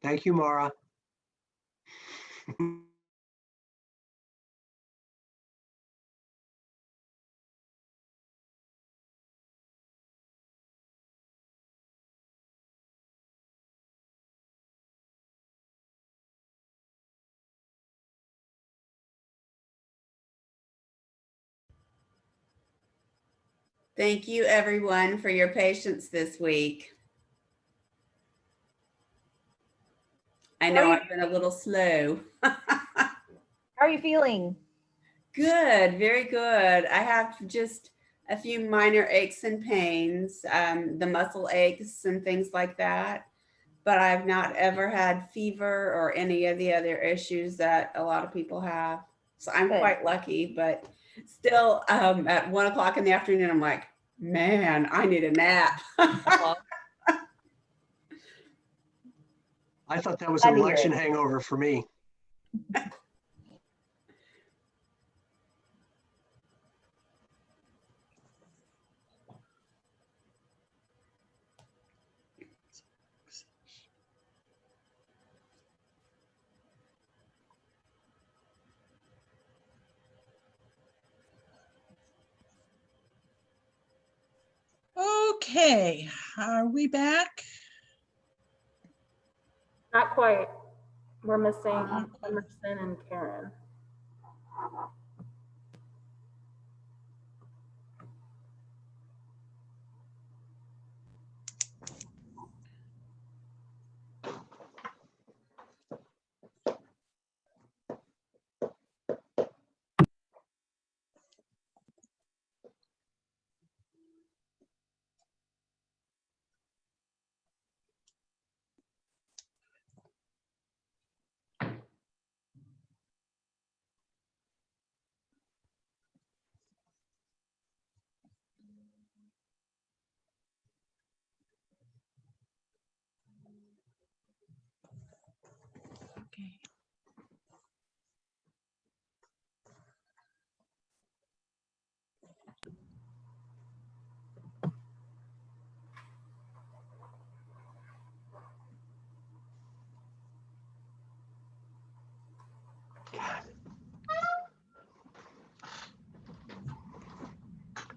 Thank you, Mara. Thank you, everyone, for your patience this week. I know I've been a little slow. How are you feeling? Good, very good. I have just a few minor aches and pains, the muscle aches and things like that. But I've not ever had fever or any of the other issues that a lot of people have. So I'm Good. quite lucky, but still at 1 o'clock in the afternoon, I'm like, man, I need a nap. I thought that was an election hangover for me. Okay, are we back? Not quite. We're missing Emerson and Karen. Okay.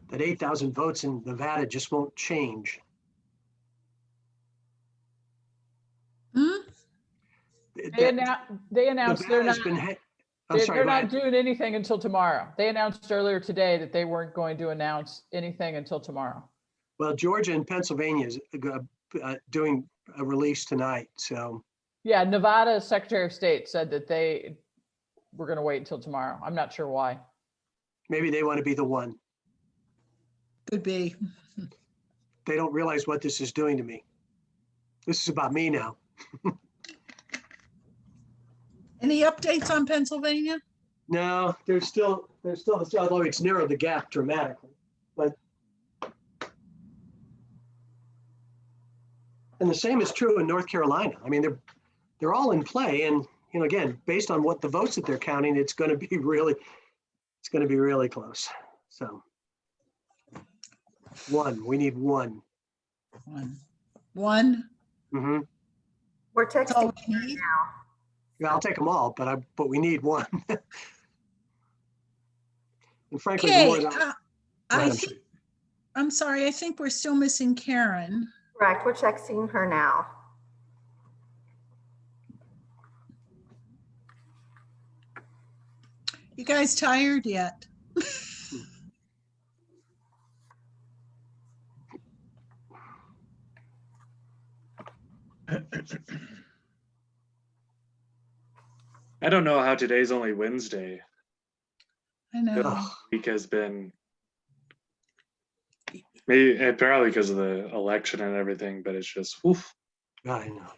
That 8,000 votes in Nevada just won't change. They announced they're not. They're not doing anything until tomorrow. They announced earlier today that they weren't going to announce anything until tomorrow. Well, Georgia and Pennsylvania is doing a release tonight. So yeah, Nevada Secretary of State said that they were going to wait until tomorrow. I'm not sure why. Maybe they want to be the one. Could be. They don't realize what this is doing to me. This is about me now. Any updates on Pennsylvania? No, there's still, although it's narrowed the gap dramatically, but. And the same is true in North Carolina. I mean, they're all in play, and again, based on what the votes that they're counting, it's going to be really close. So, we need one. One. Mm-hmm. We're texting now. Yeah, I'll take them all, but we need one. And frankly, Okay, the more I'm sorry, I think we're still missing Karen. Correct, we're texting her now. You guys tired yet? I don't know how today's only Wednesday. I know. The week has been maybe probably because of the election and everything, but it's just oof. I know.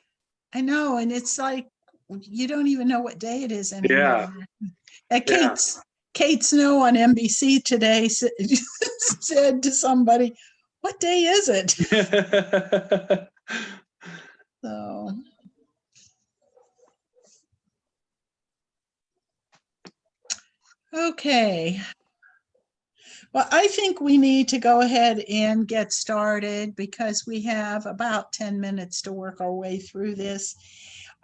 I know, and it's like you don't even know what day it is anymore. Yeah. Kate Snow on NBC today said to somebody, "What day is it?" So. Okay. Well, I think we need to go ahead and get started because we have about 10 minutes to work our way through this.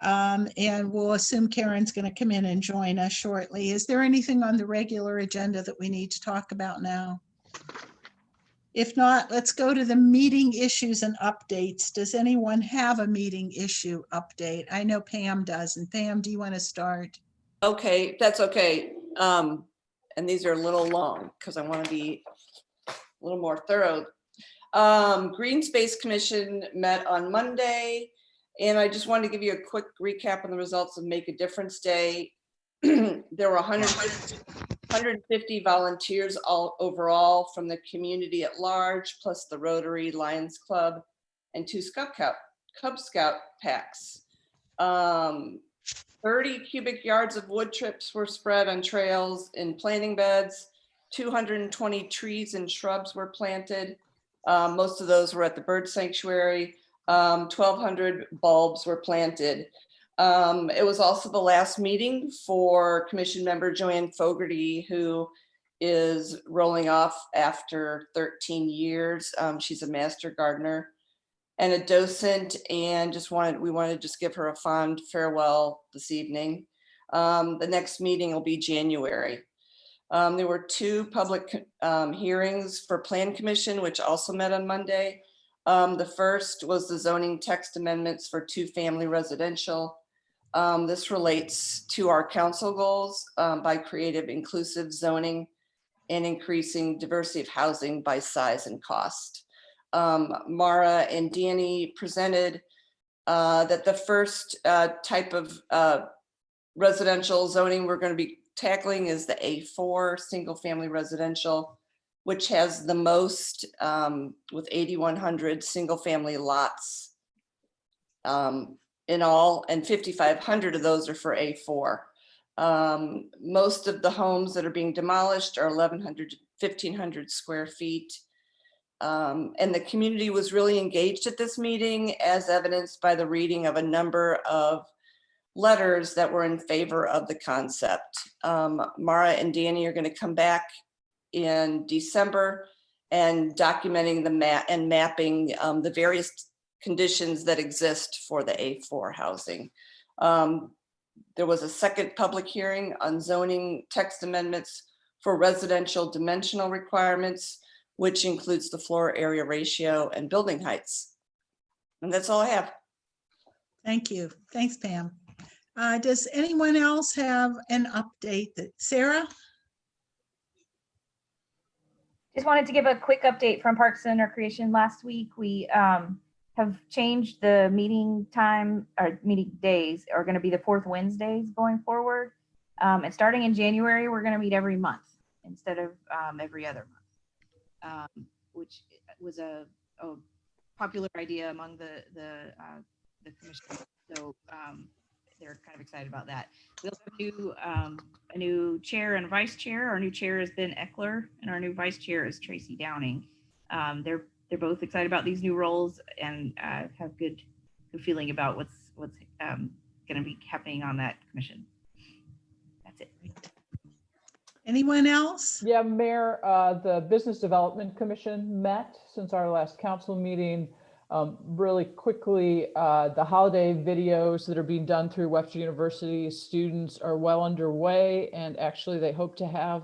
And we'll assume Karen's going to come in and join us shortly. Is there anything on the regular agenda that we need to talk about now? If not, let's go to the meeting issues and updates. Does anyone have a meeting issue update? I know Pam does. And Pam, do you want to start? Okay, that's okay. And these are a little long because I want to be a little more thorough. Green Space Commission met on Monday, and I just wanted to give you a quick recap on the results of Make a Difference Day. There were 150 volunteers all overall from the community at large, plus the Rotary, Lions Club, and 2 Cub Scout packs. 30 cubic yards of wood chips were spread on trails in planting beds. 220 trees and shrubs were planted. Most of those were at the bird sanctuary. 1,200 bulbs were planted. It was also the last meeting for Commission member Joanne Fogarty, who is rolling off after 13 years. She's a master gardener and a docent, and we wanted to just give her a fond farewell this evening. The next meeting will be January. There were 2 public hearings for Plan Commission, which also met on Monday. The first was the zoning text amendments for 2-family residential. This relates to our council goals by creative, inclusive zoning and increasing diversity of housing by size and cost. Mara and Danny presented that the first type of residential zoning we're going to be tackling is the A4 single family residential, which has the most with 8,100 single family lots in all, and 5,500 of those are for A4. Most of the homes that are being demolished are 1,100 to 1,500 square feet. And the community was really engaged at this meeting, as evidenced by the reading of a number of letters that were in favor of the concept. Mara and Danny are going to come back in December and documenting the map and mapping the various conditions that exist for the A4 housing. There was a second public hearing on zoning text amendments for residential dimensional requirements, which includes the floor area ratio and building heights. And that's all I have. Thank you. Thanks, Pam. Does anyone else have an update? Sarah? Just wanted to give a quick update from Parks and Recreation. Last week, we have changed the meeting time, or meeting days are going to be the 4th Wednesdays going forward. And starting in January, we're going to meet every month instead of every other month, which was a popular idea among the commission. So they're kind of excited about that. We also have a new chair and vice chair. Our new chair is Ben Eckler, and our new vice chair is Tracy Downing. They're both excited about these new roles and have good feeling about what's going to be happening on that commission. That's it. Anyone else? Yeah, Mayor, the Business Development Commission met since our last council meeting. Really quickly, the holiday videos that are being done through Webster University students are well underway, and actually they hope to have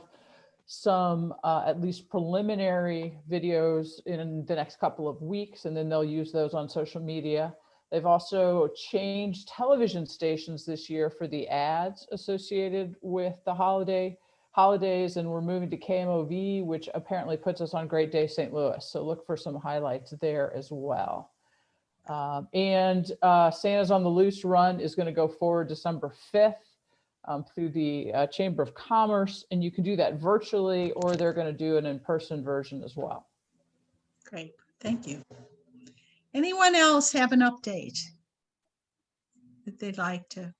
some at least preliminary videos in the next couple of weeks, and then they'll use those on social media. They've also changed television stations this year for the ads associated with the holidays, and we're moving to KMOV, which apparently puts us on Great Day St. Louis. So look for some highlights there as well. And Santa's on the Loose run is going to go forward December 5th through the Chamber of Commerce, and you can do that virtually, or they're going to do an in-person version as well. Great, thank you. Anyone else have an update that they'd like to?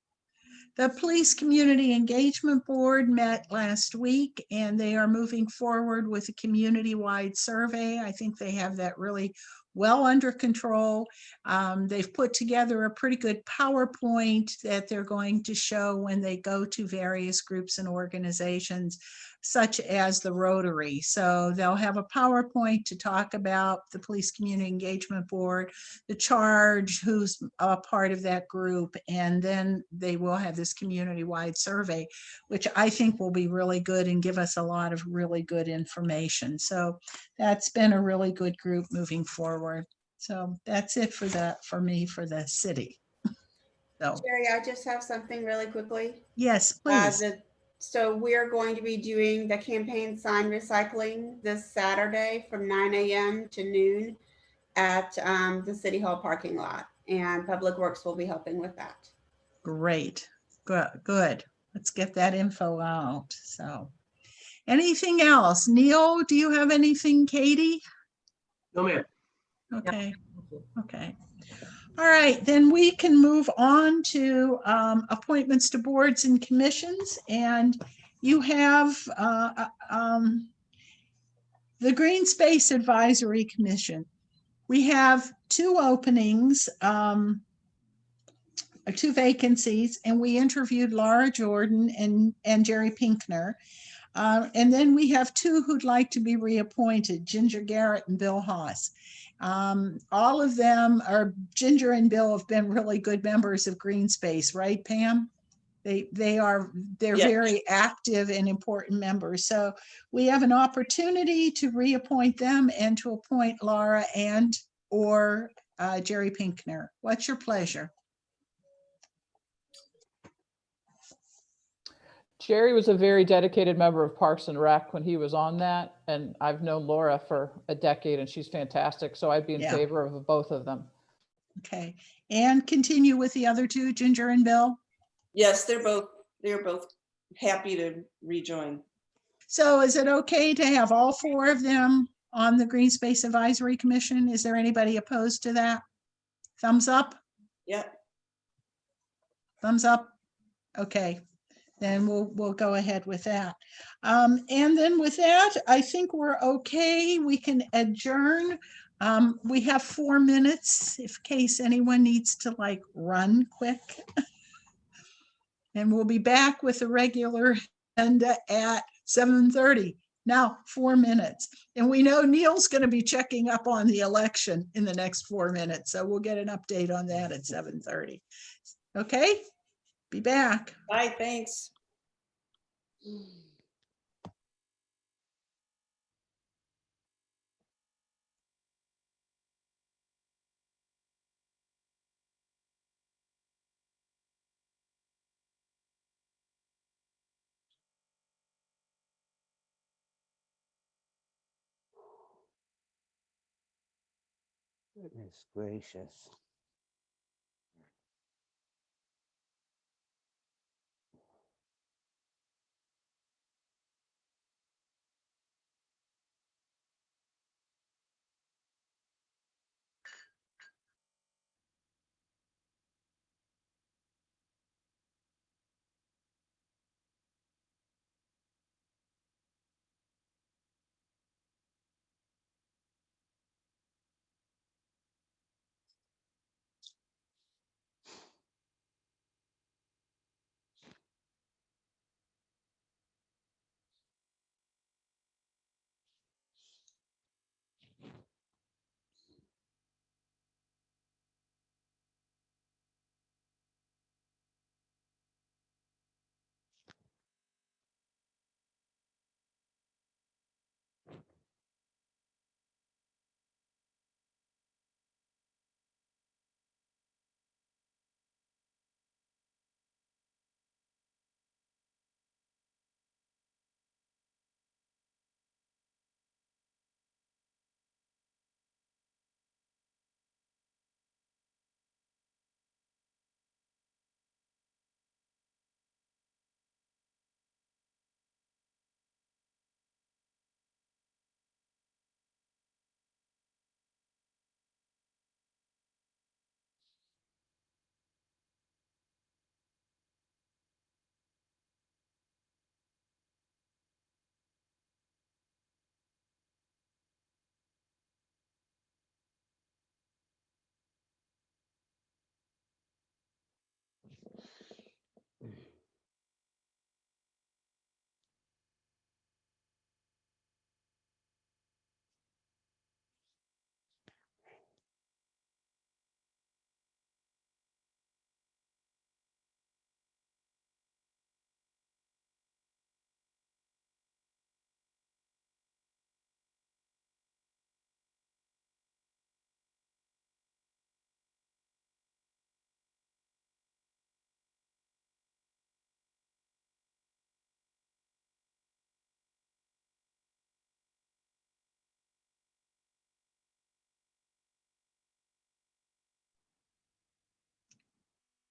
The Police Community Engagement Board met last week, and they are moving forward with a community-wide survey. I think they have that really well under control. They've put together a pretty good PowerPoint that they're going to show when they go to various groups and organizations. such as the Rotary. So they'll have a PowerPoint to talk about the Police Community Engagement Board, the charge, who's a part of that group, and then they will have this community-wide survey, which I think will be really good and give us a lot of really good information. So that's been a really good group moving forward. So that's it for me for the city. So Jerry, I just have something really quickly. yes, please. So we're going to be doing the campaign sign recycling this Saturday from 9 a.m. to noon at the City Hall parking lot, and Public Works will be helping with that. Great. Good. Let's get that info out. So anything else? Neil, do you have anything? Katie? No, ma'am. Okay. Okay. All right, then we can move on to appointments to boards and commissions. And you have the Green Space Advisory Commission. We have two openings, two vacancies, and we interviewed Laura Jordan and Jerry Pinkner. And then we have two who'd like to be reappointed, Ginger Garrett and Bill Haas. All of them are, Ginger and Bill have been really good members of Green Space, right, Pam? They're Yes. very active and important members. So we have an opportunity to reappoint them and to appoint Laura and or Jerry Pinkner. What's your pleasure? Jerry was a very dedicated member of Parks and Rec when he was on that, and I've known Laura for a decade and she's fantastic. So I'd be in Yeah. favor of both of them. Okay, and continue with the other two, Ginger and Bill. Yes, they're both happy to rejoin. So is it okay to have all four of them on the Green Space Advisory Commission? Is there anybody opposed to that? Thumbs up? Yep. Thumbs up? Okay, then we'll go ahead with that. And then with that, I think we're okay. We can adjourn. We have 4 minutes in case anyone needs to like run quick. And we'll be back with the regular agenda at 7:30. Now 4 minutes. And we know Neil's going to be checking up on the election in the next 4 minutes. So we'll get an update on that at 7:30. Okay, be back. Bye, thanks. Goodness gracious.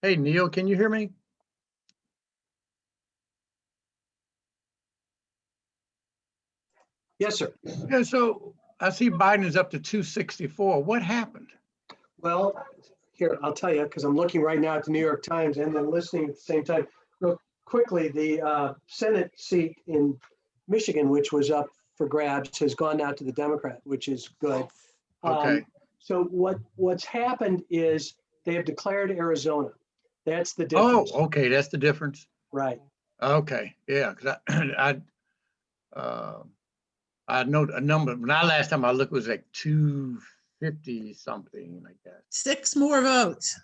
Hey, Neil, can you hear me? Yes, sir. Yeah, so I see Biden is up to 264. What happened? Well, here, I'll tell you, because I'm looking right now at the New York Times and then listening at the same time. Real quickly, the Senate seat in Michigan, which was up for grabs, has gone now to the Democrat, which is good. Okay. So what's happened is they have declared Arizona. That's the Oh, difference. okay, that's the difference. Right. Okay, yeah, because I know a number. When last time I looked, it was like 250 something like that. 6 more votes.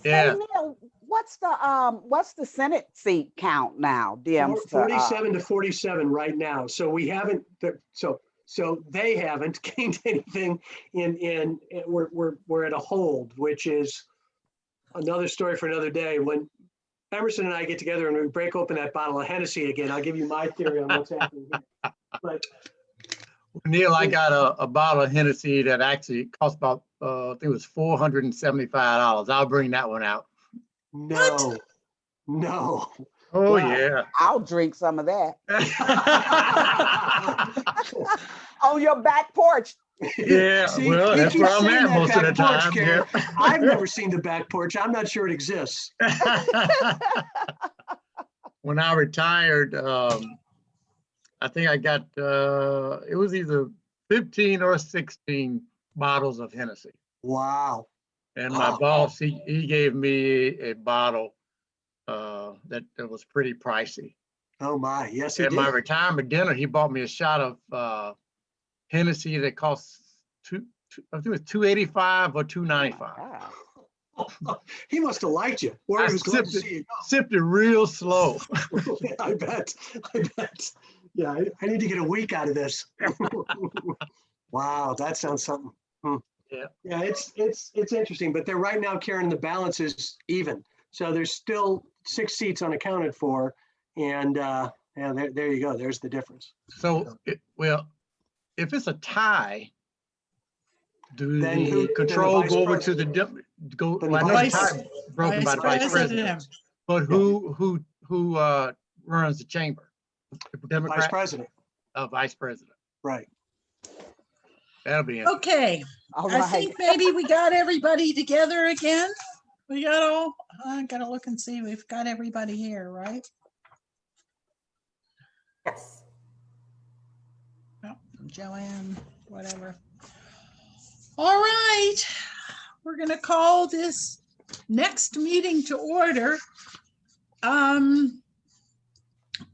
Yeah. Hey, Neil, what's the Senate seat count now? Dems to, 47 to 47 right now. So we haven't. So they haven't gained anything. We're at a hold, which is another story for another day. When Emerson and I get together and we break open that bottle of Hennessy again, I'll give you my theory on what's happening here. But Neil, I got a bottle of Hennessy that actually cost about, I think it was $475. I'll bring that one out. no. Oh, Wow. yeah. I'll drink some of that on your back porch. Yeah, See, well, you that's keep where I'm saying at that most of the back porch, time. Karen. Yeah. I've never seen the back porch. I'm not sure it exists. When I retired, I think I got, it was either 15 or 16 bottles of Hennessy. Wow. And my boss, he gave me a bottle that was pretty pricey. Oh my, yes, he At did. my retirement dinner, he bought me a shot of Hennessy that cost I think it was $2.85 or $2.95. He must have liked you, or he was glad to see you. Sipped it real slow. I bet. Yeah, I need to get a week out of this. Wow, that sounds something. Yeah, it's interesting, but they're right now, Karen, the balance is even. So there's still 6 seats unaccounted for, and there you go. There's the difference. So, if it's a tie, do Then the control go over to the go? Then Well, the I know the vice- tie broken by the vice president, but who runs the chamber? The Democrat? Vice president. Vice president. Right. That'll be interesting. Okay, All I right. think maybe we got everybody together again. We got I gotta look and see, we've got everybody here, right? Yes. Oh, Joanne, whatever. All right, we're gonna call this next meeting to order.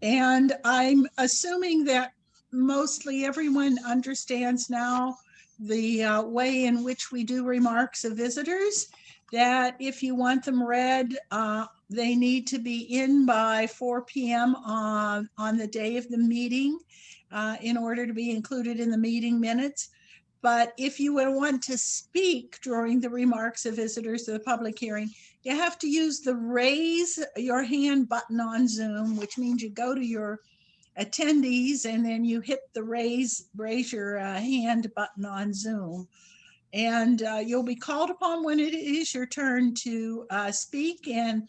And I'm assuming that mostly everyone understands now the way in which we do remarks of visitors, that if you want them read, they need to be in by 4 p.m. on the day of the meeting in order to be included in the meeting minutes. But if you would want to speak during the remarks of visitors to the public hearing, you have to use the raise your hand button on Zoom, which means you go to your attendees and then you hit the raise your hand button on Zoom. And you'll be called upon when it is your turn to speak. And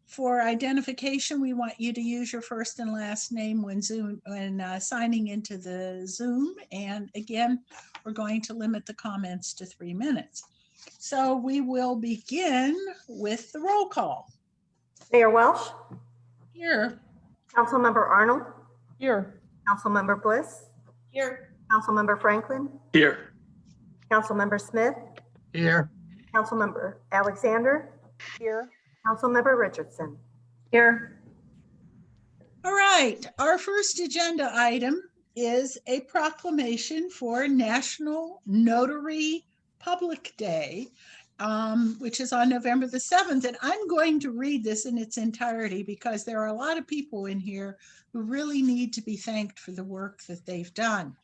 for identification, we want you to use your first and last name when signing into the Zoom. And again, we're going to limit the comments to 3 minutes. So we will begin with the roll call. Mayor Welsh, Here. Councilmember Arnold, Here. Councilmember Bliss, Here. Councilmember Franklin, Here. Councilmember Smith, Here. Councilmember Alexander, Here. Councilmember Richardson. Here. All right, our first agenda item is a proclamation for National Notary Public Day, which is on November the 7th. And I'm going to read this in its entirety because there are a lot of people in here who really need to be thanked for the work that they've done.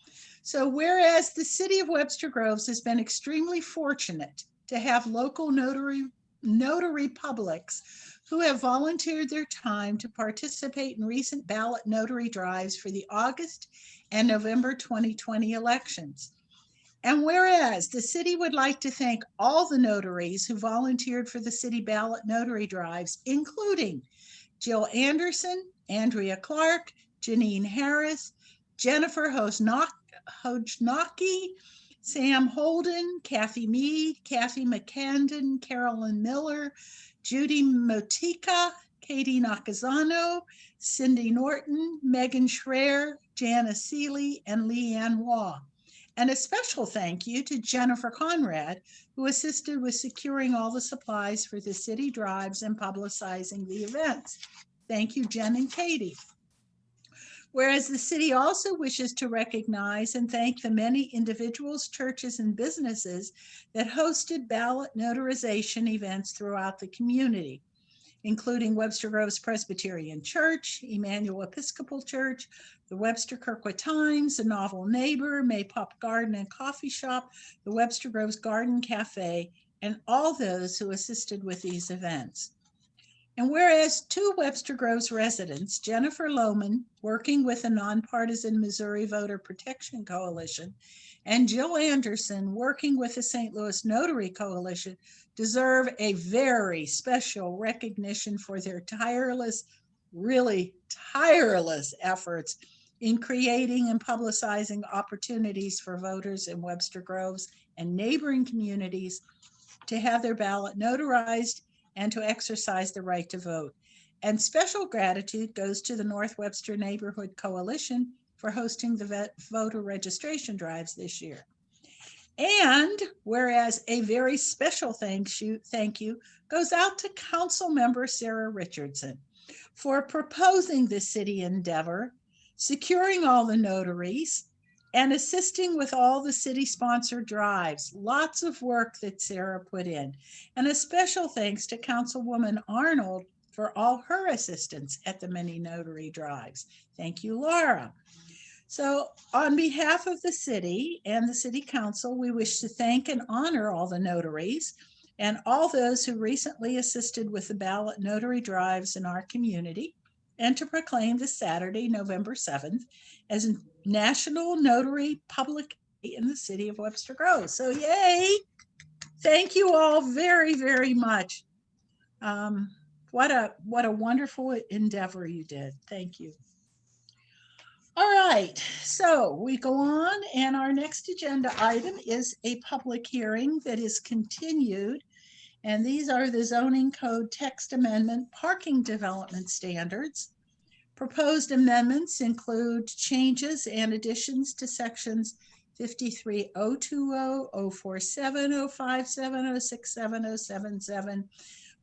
So whereas the city of Webster Groves has been extremely fortunate to have local notary publics who have volunteered their time to participate in recent ballot notary drives for the August and November 2020 elections. And whereas the city would like to thank all the notaries who volunteered for the city ballot notary drives, including Jill Anderson, Andrea Clark, Janine Harris, Jennifer Hojnacki, Sam Holden, Kathy Mead, Kathy McCandon, Carolyn Miller, Judy Motika, Katie Nakazano, Cindy Norton, Megan Schreier, Jana Seeley, and Leanne Waugh. And a special thank you to Jennifer Conrad, who assisted with securing all the supplies for the city drives and publicizing the events. Thank you, Jen and Katie. Whereas the city also wishes to recognize and thank the many individuals, churches, and businesses that hosted ballot notarization events throughout the community, including Webster Groves Presbyterian Church, Emmanuel Episcopal Church, the Webster Kirkwood Times, the Novel Neighbor, Maypop Garden and Coffee Shop, the Webster Groves Garden Cafe, and all those who assisted with these events. And whereas two Webster Groves residents, Jennifer Lohman, working with the nonpartisan Missouri Voter Protection Coalition, and Jill Anderson, working with the St. Louis Notary Coalition, deserve a very special recognition for their tireless, really tireless efforts in creating and publicizing opportunities for voters in Webster Groves and neighboring communities to have their ballot notarized and to exercise the right to vote. And special gratitude goes to the North Webster Neighborhood Coalition for hosting the voter registration drives this year. And whereas a very special thank you goes out to Council Member Sarah Richardson for proposing this city endeavor, securing all the notaries, and assisting with all the city-sponsored drives. Lots of work that Sarah put in. And a special thanks to Councilwoman Arnold for all her assistance at the many notary drives. Thank you, Laura. So on behalf of the city and the city council, we wish to thank and honor all the notaries and all those who recently assisted with the ballot notary drives in our community, and to proclaim this Saturday, November 7th, as National Notary Public Day in the city of Webster Groves. So yay! Thank you all very, very much. What a wonderful endeavor you did. Thank you. All right, so we go on, and our next agenda item is a public hearing that is continued. And these are the zoning code text amendment parking development standards. Proposed amendments include changes and additions to sections 53.020, 047, 057, 067, 077,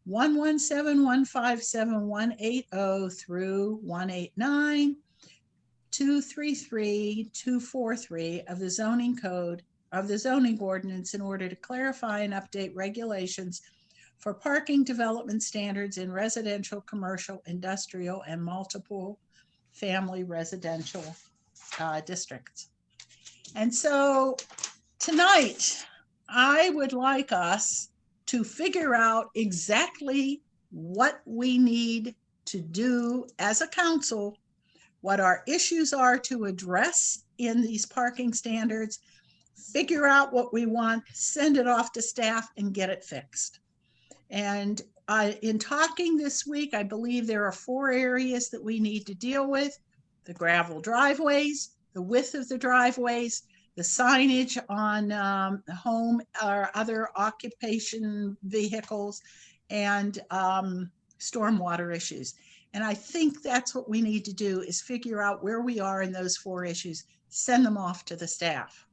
117, 157, 180 through 189, 233, 243 of the zoning code of the zoning ordinance in order to clarify and update regulations for parking development standards in residential, commercial, industrial, and multiple family residential districts. And so tonight, I would like us to figure out exactly what we need to do as a council, what our issues are to address in these parking standards, figure out what we want, send it off to staff, and get it fixed. And in talking this week, I believe there are 4 areas that we need to deal with: the gravel driveways, the width of the driveways, the signage on home or other occupation vehicles, and stormwater issues. And I think that's what we need to do, is figure out where we are in those 4 issues, send them off to the staff.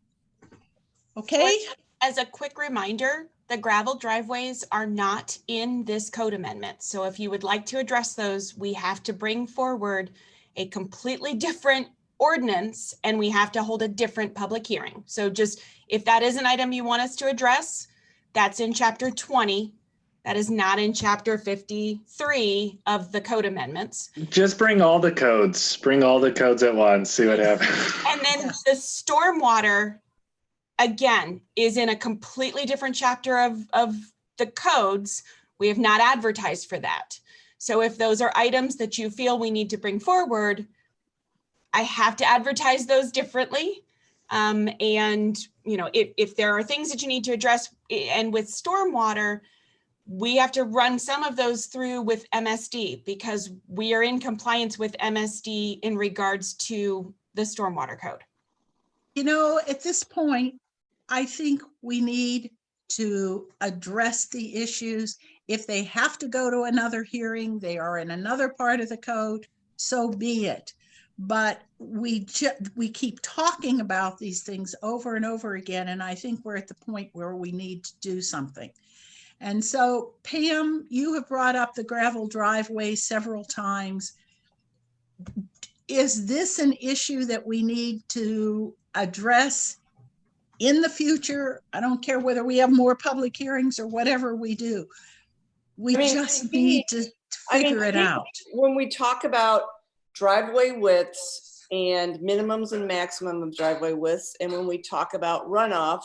Okay? As a quick reminder, the gravel driveways are not in this code amendment. So if you would like to address those, we have to bring forward a completely different ordinance and we have to hold a different public hearing. So just, if that is an item you want us to address, that's in chapter 20. That is not in chapter 53 of the code amendments. Just bring all the codes. Bring all the codes at once. See what happens. And then the stormwater, again, is in a completely different chapter of the codes. We have not advertised for that. So if those are items that you feel we need to bring forward, I have to advertise those differently. And you know, if there are things that you need to address, and with stormwater, we have to run some of those through with MSD because we are in compliance with MSD in regards to the stormwater code. You know, at this point, I think we need to address the issues. If they have to go to another hearing, they are in another part of the code, so be it. But we keep talking about these things over and over again, and I think we're at the point where we need to do something. And so, Pam, you have brought up the gravel driveway several times. Is this an issue that we need to address in the future? I don't care whether we have more public hearings or whatever we do. We just need to figure it out. When we talk about driveway widths and minimums and maximum of driveway widths, and when we talk about runoff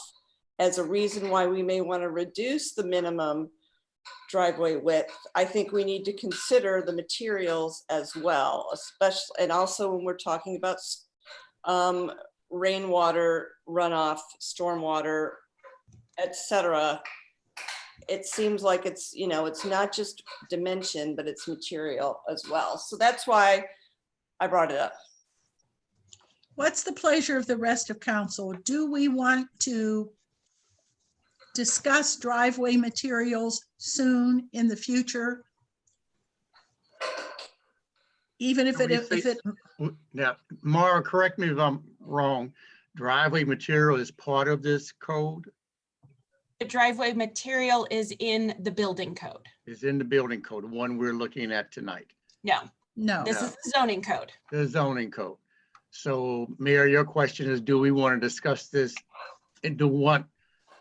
as a reason why we may want to reduce the minimum driveway width, I think we need to consider the materials as well, especially, and also when we're talking about rainwater runoff, stormwater, etc. It seems like it's, you know, it's not just dimension, but it's material as well. So that's why I brought it up. What's the pleasure of the rest of council? Do we want to discuss driveway materials soon in the future? Even if it Now, Mara, correct me if I'm wrong, driveway material is part of this code? The driveway material is in the building code. Is in the building code, the one we're looking at tonight? No. This is the zoning code. The zoning code. So Mayor, your question is, do we want to discuss this and do we want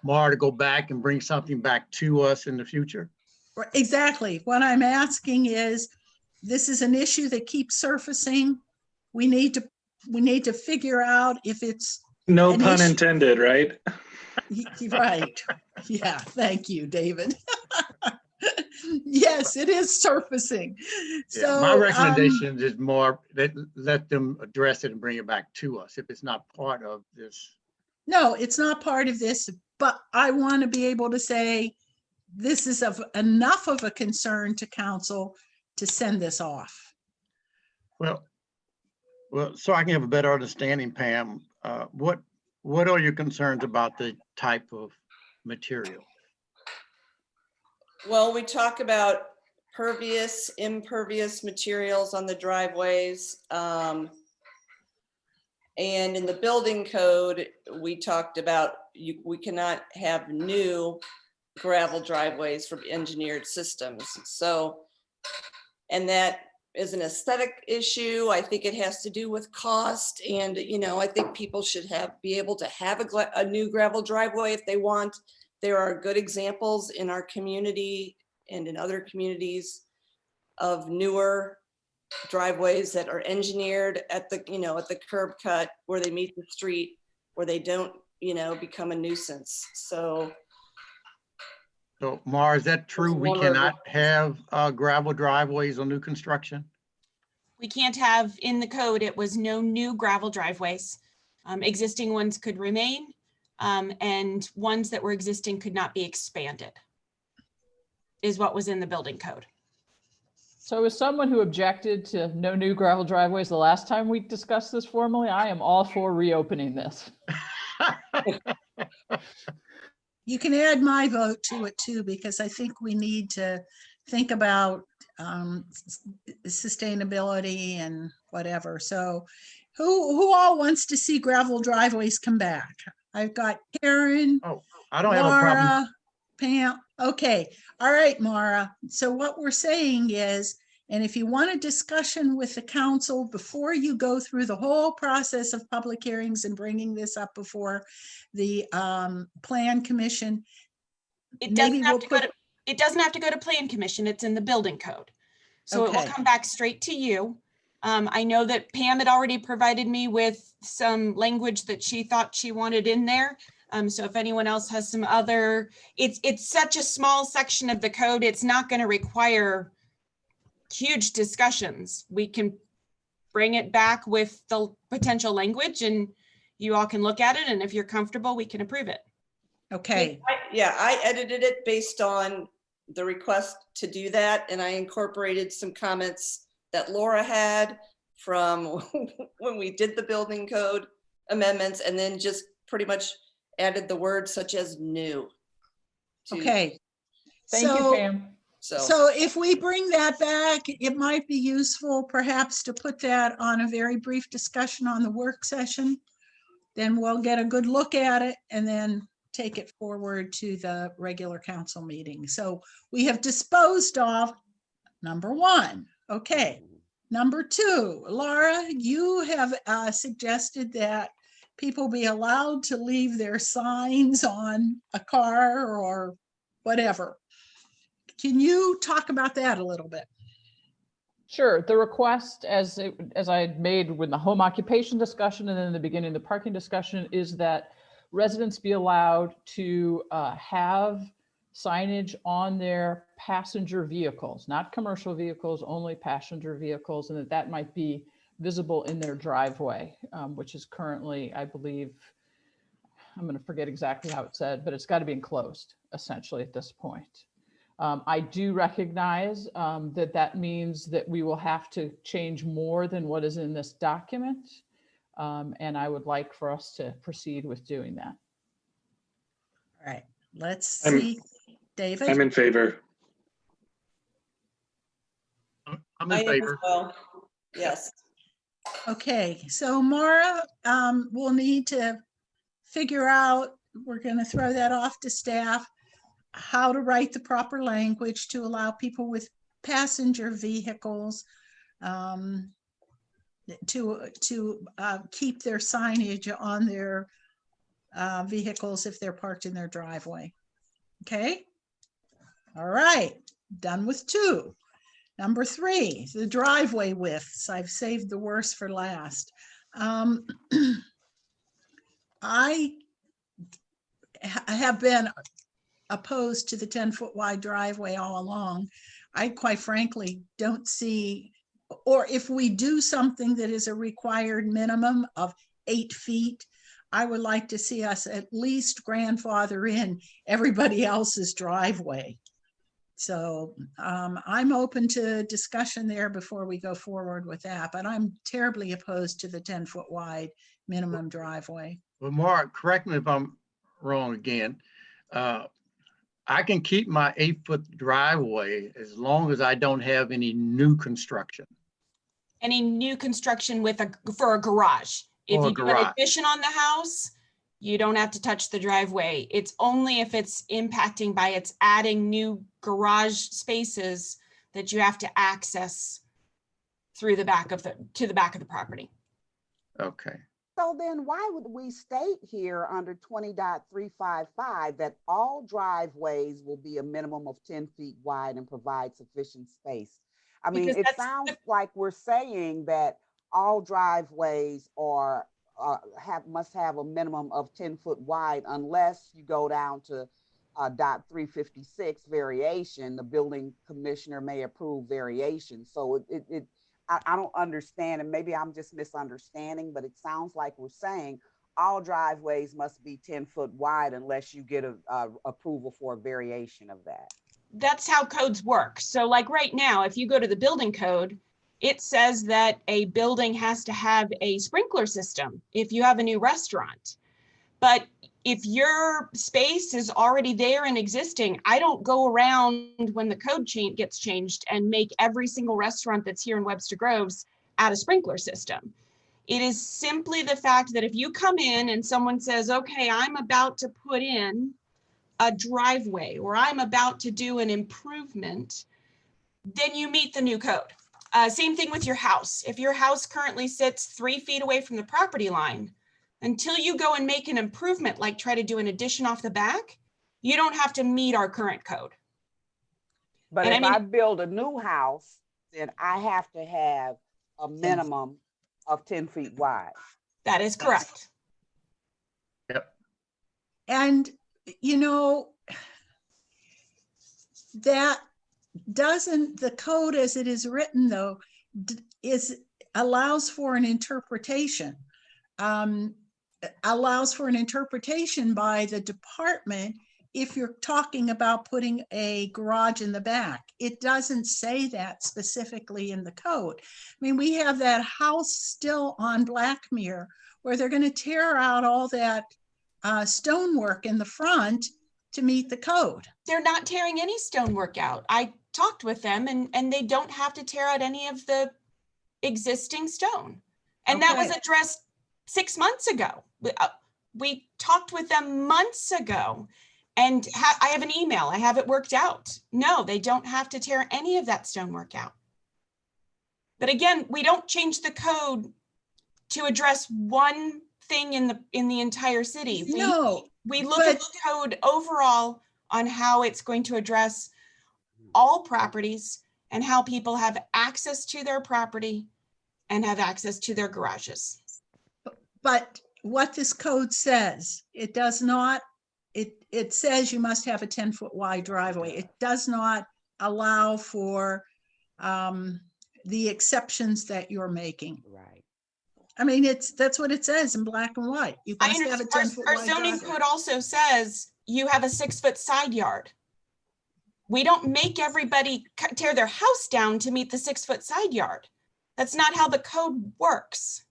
Mara to go back and bring something back to us in the future? Exactly. What I'm asking is, this is an issue that keeps surfacing. We need to figure out if it's No pun intended, right? right. Yeah, thank you, David. Yes, it is surfacing. So my recommendation is more that let them address it and bring it back to us if it's not part of this. No, it's not part of this, but I want to be able to say this is of enough of a concern to council to send this off. Well, so I can have a better understanding, Pam, what are your concerns about the type of material? Well, we talk about pervious, impervious materials on the driveways. And in the building code, we talked about we cannot have new gravel driveways from engineered systems. So, and that is an aesthetic issue. I think it has to do with cost. And, you know, I think people should be able to have a new gravel driveway if they want. There are good examples in our community and in other communities of newer driveways that are engineered at the, you know, at the curb cut where they meet the street, where they don't, you know, become a nuisance. So Mara, is that true? We cannot have gravel driveways on new construction? We can't have in the code, it was no new gravel driveways. Existing ones could remain, and ones that were existing could not be expanded, is what was in the building code. So as someone who objected to no new gravel driveways the last time we discussed this formally, I am all for reopening this. You can add my vote to it too, because I think we need to think about sustainability and whatever. So who all wants to see gravel driveways come back? I've got Karen. Oh, I don't have a problem. Pam. Okay. All right, Mara. So what we're saying is, and if you want a discussion with the council before you go through the whole process of public hearings and bringing this up before the plan commission, it doesn't have to go to plan commission. It's in the building code. So Okay. It will come back straight to you. I know that Pam had already provided me with some language that she thought she wanted in there. So if anyone else has some other, it's such a small section of the code, it's not going to require huge discussions. We can bring it back with the potential language and You all can look at it, and if you're comfortable, we can approve it. Okay, I edited it based on the request to do that, and I incorporated some comments that Laura had from when we did the building code amendments, and then just pretty much added the words such as new. okay. Thank you, Pam. So if we bring that back, it might be useful perhaps to put that on a very brief discussion on the work session. Then we'll get a good look at it and then take it forward to the regular council meeting. So we have disposed of number one. Okay. Number two, Laura, you have suggested that people be allowed to leave their signs on a car or whatever. Can you talk about that a little bit? Sure. The request, as I had made with the home occupation discussion and then in the beginning the parking discussion, is that residents be allowed to have signage on their passenger vehicles, not commercial vehicles, only passenger vehicles, and that might be visible in their driveway, which is currently, I believe, I'm going to forget exactly how it said, but it's got to be enclosed essentially at this point. I do recognize that means that we will have to change more than what is in this document. And I would like for us to proceed with doing that. All right, let's see. David? I'm in favor. I'm in favor. Well. Yes. Okay, so Mara, we'll need to figure out, we're going to throw that off to staff, how to write the proper language to allow people with passenger vehicles to keep their signage on their vehicles if they're parked in their driveway. Okay. All right. Done with two. Number three, the driveway widths. I've saved the worst for last. I have been opposed to the 10-foot wide driveway all along. I quite frankly don't see, or if we do something that is a required minimum of 8 feet, I would like to see us at least grandfather in everybody else's driveway. So I'm open to discussion there before we go forward with that, but I'm terribly opposed to the 10-foot wide minimum driveway. Well, Mark, correct me if I'm wrong again. I can keep my 8-foot driveway as long as I don't have any new construction. Any new construction for a garage. If you do an addition on the house, you don't have to touch the driveway. It's only if it's impacting by its adding new garage spaces that you have to access through the back of to the back of the property. Okay. So then why would we state here under 20.355 that all driveways will be a minimum of 10 feet wide and provide sufficient space? I mean, it sounds like we're saying that all driveways are must have a minimum of 10 foot wide unless you go down to .356 variation. The building commissioner may approve variation. So I don't understand, and maybe I'm just misunderstanding, but it sounds like we're saying all driveways must be 10 foot wide unless you get a approval for a variation of that. That's how codes work. So like right now, if you go to the building code, it says that a building has to have a sprinkler system if you have a new restaurant. But if your space is already there and existing, I don't go around when the code gets changed and make every single restaurant that's here in Webster Groves add a sprinkler system. It is simply the fact that if you come in and someone says, okay, I'm about to put in a driveway or I'm about to do an improvement, then you meet the new code. Same thing with your house. If your house currently sits 3 feet away from the property line, until you go and make an improvement, like try to do an addition off the back, you don't have to meet our current code. But if I build a new house, then I have to have a minimum of 10 feet wide. That is correct. Yep. And, you know, that doesn't, the code as it is written though, allows for an interpretation. allows for an interpretation by the department if you're talking about putting a garage in the back. It doesn't say that specifically in the code. I mean, we have that house still on Blackmere where they're going to tear out all that stonework in the front to meet the code. They're not tearing any stonework out. I talked with them and they don't have to tear out any of the existing stone. And that was Okay. addressed 6 months ago. We talked with them months ago and I have an email. I have it worked out. No, they don't have to tear any of that stonework out. But again, we don't change the code to address one thing in the entire city. No, we look at the code overall on how it's going to address all properties and how people have access to their property and have access to their garages. but what this code says, it does not, it says you must have a 10-foot wide driveway. It does not allow for the exceptions that you're making. Right. I mean, that's what it says in black and white. You I must have a understand 10-foot our wide zoning driveway. code also says you have a 6-foot side yard. We don't make everybody tear their house down to meet the 6-foot side yard. That's not how the code works.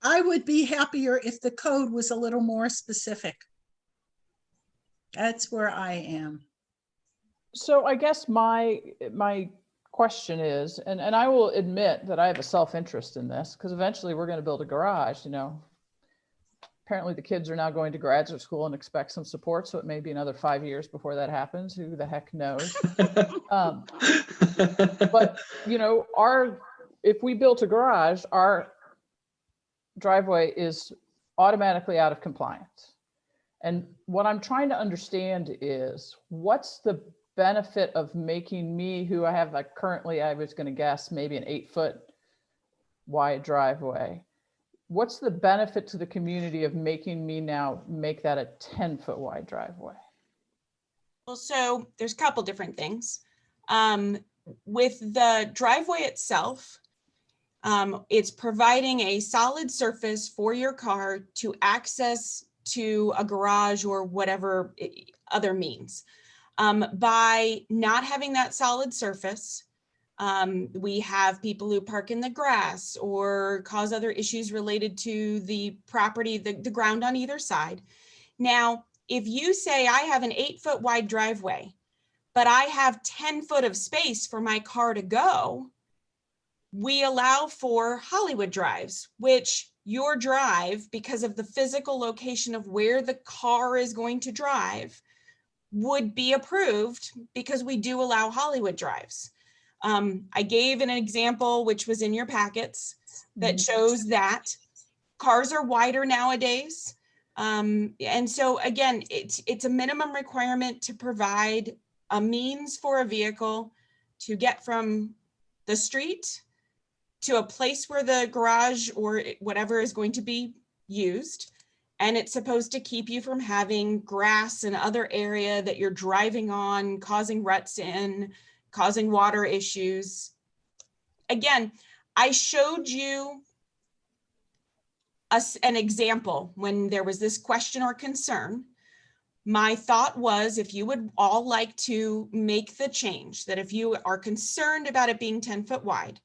I would be happier if the code was a little more specific. That's where I am. So I guess my question is, and I will admit that I have a self-interest in this because eventually we're going to build a garage, you know. Apparently the kids are now going to graduate school and expect some support. So it may be another 5 years before that happens. Who the heck knows? But you know, if we built a garage, our driveway is automatically out of compliance. And what I'm trying to understand is what's the benefit of making me, who I have currently, I was going to guess maybe an 8-foot wide driveway. What's the benefit to the community of making me now make that a 10-foot wide driveway? Well, so there's a couple different things. With the driveway itself, it's providing a solid surface for your car to access to a garage or whatever other means. By not having that solid surface, we have people who park in the grass or cause other issues related to the property, the ground on either side. Now, if you say I have an 8-foot wide driveway, but I have 10 foot of space for my car to go, we allow for Hollywood drives, which your drive, because of the physical location of where the car is going to drive, would be approved because we do allow Hollywood drives. I gave an example, which was in your packets, that shows that cars are wider nowadays. And so again, it's a minimum requirement to provide a means for a vehicle to get from the street to a place where the garage or whatever is going to be used. And it's supposed to keep you from having grass and other area that you're driving on, causing ruts in, causing water issues. Again, I showed you an example when there was this question or concern. My thought was, if you would all like to make the change, that if you are concerned about it being 10 foot wide,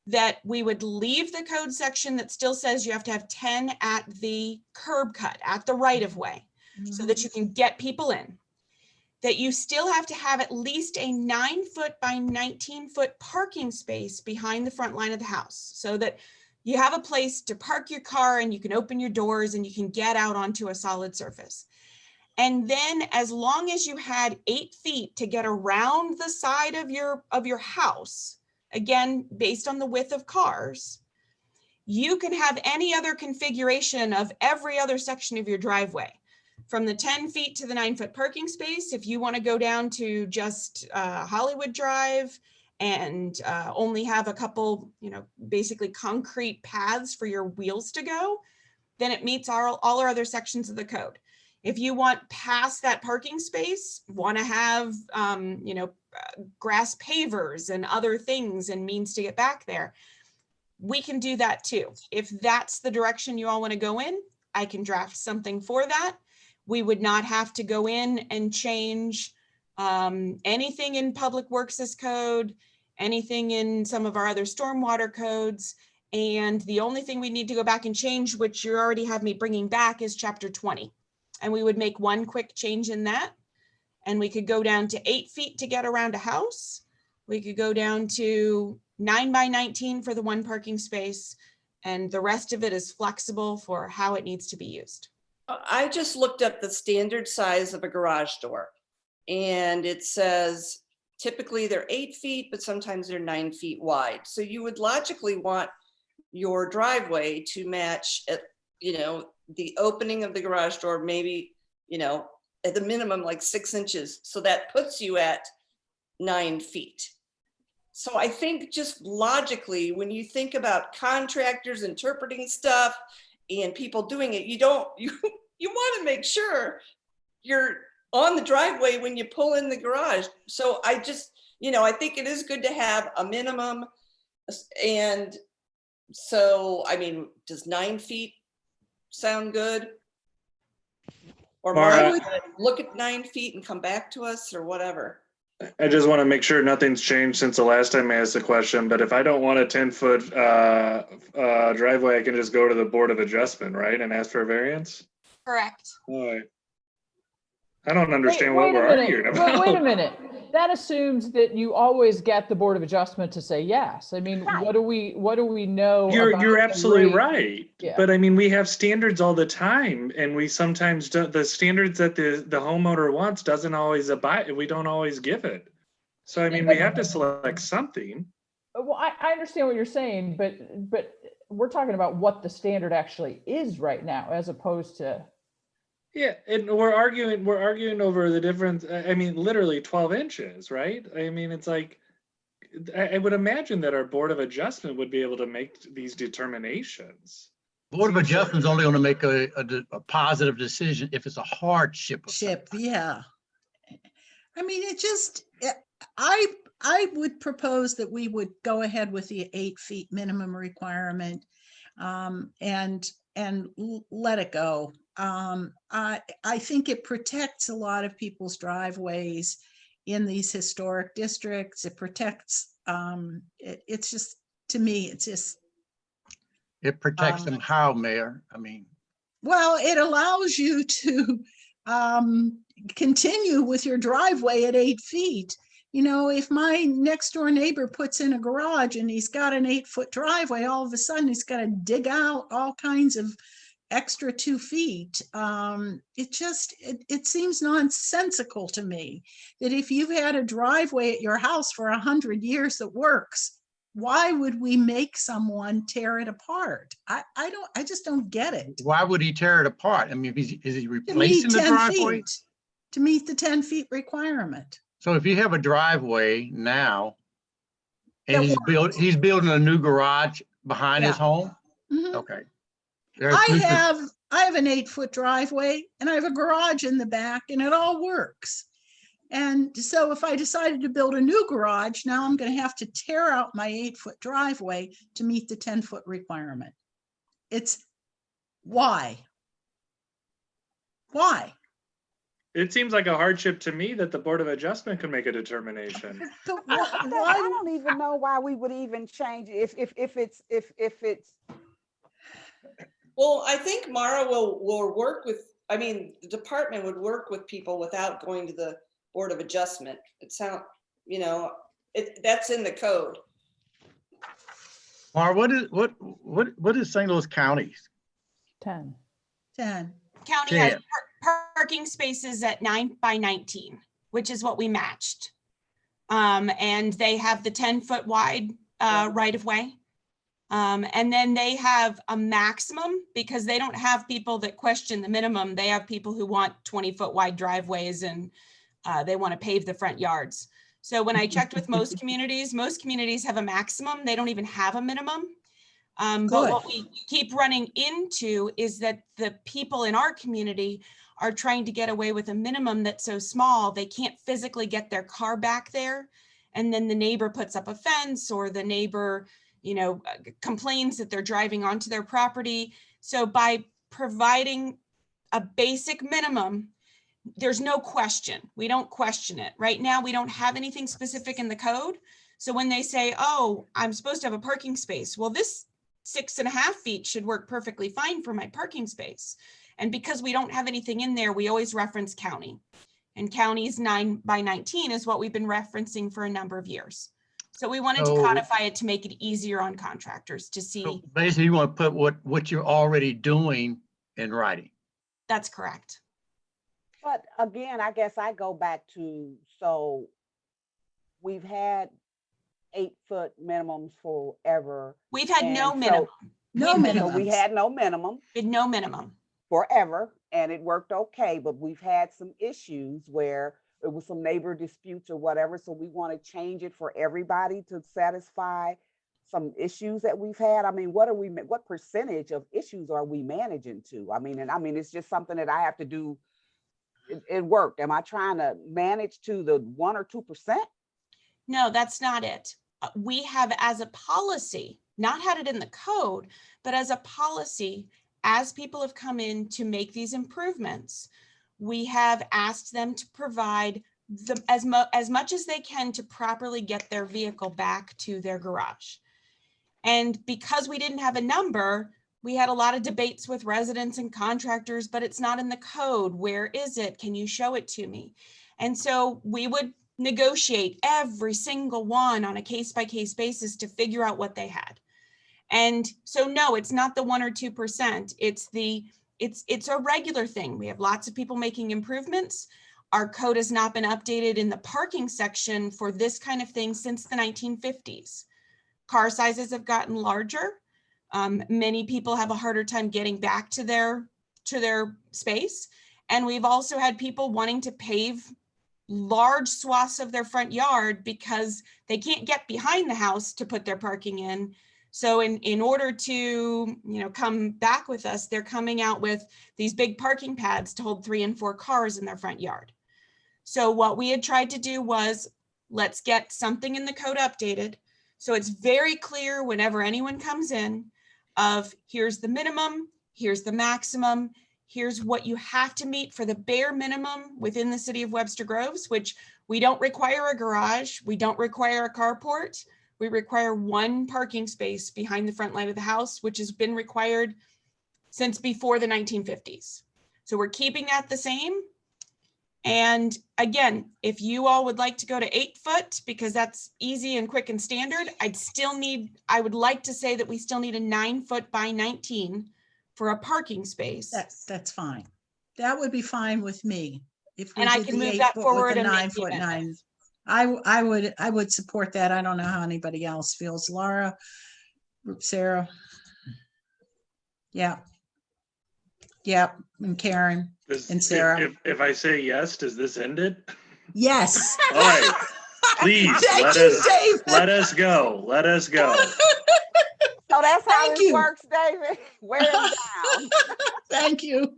that we would leave the code section that still says you have to have 10 at the curb cut, at the right of way, so that you can get people in. That you still have to have at least a 9-foot by 19-foot parking space behind the front line of the house, so that you have a place to park your car and you can open your doors and you can get out onto a solid surface. And then as long as you had 8 feet to get around the side of your house, again, based on the width of cars, you can have any other configuration of every other section of your driveway. From the 10 feet to the 9-foot parking space, if you want to go down to just Hollywood Drive and only have a couple, basically concrete paths for your wheels to go, then it meets all our other sections of the code. If you want past that parking space, want to have, grass pavers and other things and means to get back there, we can do that too. If that's the direction you all want to go in, I can draft something for that. We would not have to go in and change anything in Public Works' code, anything in some of our other stormwater codes. And the only thing we need to go back and change, which you already have me bringing back, is chapter 20. And we would make one quick change in that. And we could go down to 8 feet to get around a house. We could go down to 9 by 19 for the one parking space. And the rest of it is flexible for how it needs to be used. I just looked up the standard size of a garage door, and it says typically they're 8 feet, but sometimes they're 9 feet wide. So you would logically want your driveway to match, the opening of the garage door, maybe, at the minimum like 6 inches. So that puts you at 9 feet. So I think just logically, when you think about contractors interpreting stuff and people doing it, you want to make sure you're on the driveway when you pull in the garage. So I just, I think it is good to have a minimum. And so, I mean, does 9 feet sound good? Or Mara, look at 9 feet and come back to us or whatever. I just want to make sure nothing's changed since the last time I asked the question, but if I don't want a 10-foot driveway, I can just go to the Board of Adjustment, right, and ask for a variance? Correct. All right. I don't understand what we're arguing about. Wait a minute. That assumes that you always get the Board of Adjustment to say yes. I mean, what do we know? You're absolutely right. Yeah. But I mean, we have standards all the time, and we sometimes the standards that the homeowner wants doesn't always abide. We don't always give it. So I mean, we have to select something. Well, I understand what you're saying, but we're talking about what the standard actually is right now, as opposed to. Yeah, and we're arguing over the difference. I mean, literally 12 inches, right? I mean, it's like, I would imagine that our Board of Adjustment would be able to make these determinations. Board of Adjustment is only going to make a positive decision if it's a hardship. Yeah. I mean, I would propose that we would go ahead with the 8 feet minimum requirement and let it go. I think it protects a lot of people's driveways in these historic districts. It protects, it's just, to me, it's just. It protects them how, Mayor? I mean. Well, it allows you to continue with your driveway at 8 feet. If my next door neighbor puts in a garage and he's got an 8-foot driveway, all of a sudden he's got to dig out all kinds of extra 2 feet. It seems nonsensical to me that if you've had a driveway at your house for 100 years that works, why would we make someone tear it apart? I just don't get it. Why would he tear it apart? I mean, is he replacing the driveway? To meet the 10 feet requirement. So if you have a driveway now and he's building a new garage behind his home? Mm-hmm. Okay. I have an 8-foot driveway and I have a garage in the back and it all works. And so if I decided to build a new garage, now I'm going to have to tear out my 8-foot driveway to meet the 10-foot requirement. It's why? Why? It seems like a hardship to me that the Board of Adjustment can make a determination. I don't even know why we would even change it if it's. Well, I think Mara will work with, the department would work with people without going to the Board of Adjustment. It sounds, that's in the code. Mara, what is St. Louis County's? 10. County has parking spaces at 9 by 19, which is what we matched. And they have the 10-foot wide right of way. And then they have a maximum because they don't have people that question the minimum. They have people who want 20-foot wide driveways and they want to pave the front yards. So when I checked with most communities have a maximum. They don't even have a minimum. But what we keep running into is that the people in our community are trying to get away with a minimum that's so small, they can't physically get their car back there. And then the neighbor puts up a fence or the neighbor, complains that they're driving onto their property. So by providing a basic minimum, there's no question. We don't question it. Right now, we don't have anything specific in the code. So when they say, oh, I'm supposed to have a parking space, well, this 6.5 feet should work perfectly fine for my parking space. And because we don't have anything in there, we always reference county. And county's 9 by 19 is what we've been referencing for a number of years. So we wanted to codify it to make it easier on contractors to see. So basically, you want to put what you're already doing in writing. That's correct. But again, I guess I go back to, so we've had 8-foot minimums forever. We've had no And minimum. No So minimum. we had no minimum We had no minimum. forever, and it worked okay, but we've had some issues where it was some neighbor disputes or whatever, so we want to change it for everybody to satisfy some issues that we've had. I mean, what percentage of issues are we managing to? I mean, it's just something that I have to do. It worked. Am I trying to manage to the 1 or 2%? No, that's not it. We have, as a policy, not had it in the code, but as a policy, as people have come in to make these improvements, we have asked them to provide as much as they can to properly get their vehicle back to their garage. And because we didn't have a number, we had a lot of debates with residents and contractors, but it's not in the code. Where is it? Can you show it to me? And so we would negotiate every single one on a case-by-case basis to figure out what they had. And so no, it's not the 1 or 2%. It's a regular thing. We have lots of people making improvements. Our code has not been updated in the parking section for this kind of thing since the 1950s. Car sizes have gotten larger. Many people have a harder time getting back to their space. And we've also had people wanting to pave large swaths of their front yard because they can't get behind the house to put their parking in. So in order to, come back with us, they're coming out with these big parking pads to hold 3 and 4 cars in their front yard. So what we had tried to do was, let's get something in the code updated. So it's very clear whenever anyone comes in of here's the minimum, here's the maximum, here's what you have to meet for the bare minimum within the city of Webster Groves, which we don't require a garage. We don't require a carport. We require 1 parking space behind the front light of the house, which has been required since before the 1950s. So we're keeping that the same. And again, if you all would like to go to 8 foot, because that's easy and quick and standard, I would like to say that we still need a 9 foot by 19 for a parking space. That's fine. That would be fine with me. If we And I did can the move 8 that foot forward with a and make 9 the foot 9. amendments. I would support that. I don't know how anybody else feels. Laura, Sarah. Yeah. Yep. And Karen and Sarah. If I say yes, does this end it? Yes. All right. Please let us go. Let us go. So that's how Thank this you. works, David. Wear him down. Thank you.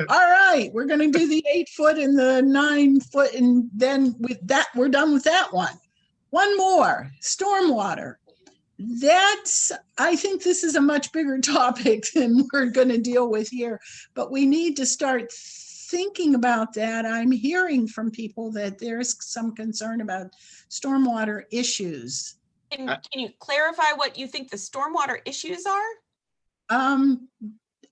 All right, we're going to do the 8 foot and the 9 foot, and then with that, we're done with that one. One more, stormwater. I think this is a much bigger topic than we're going to deal with here, but we need to start thinking about that. I'm hearing from people that there's some concern about stormwater issues. Can you clarify what you think the stormwater issues are?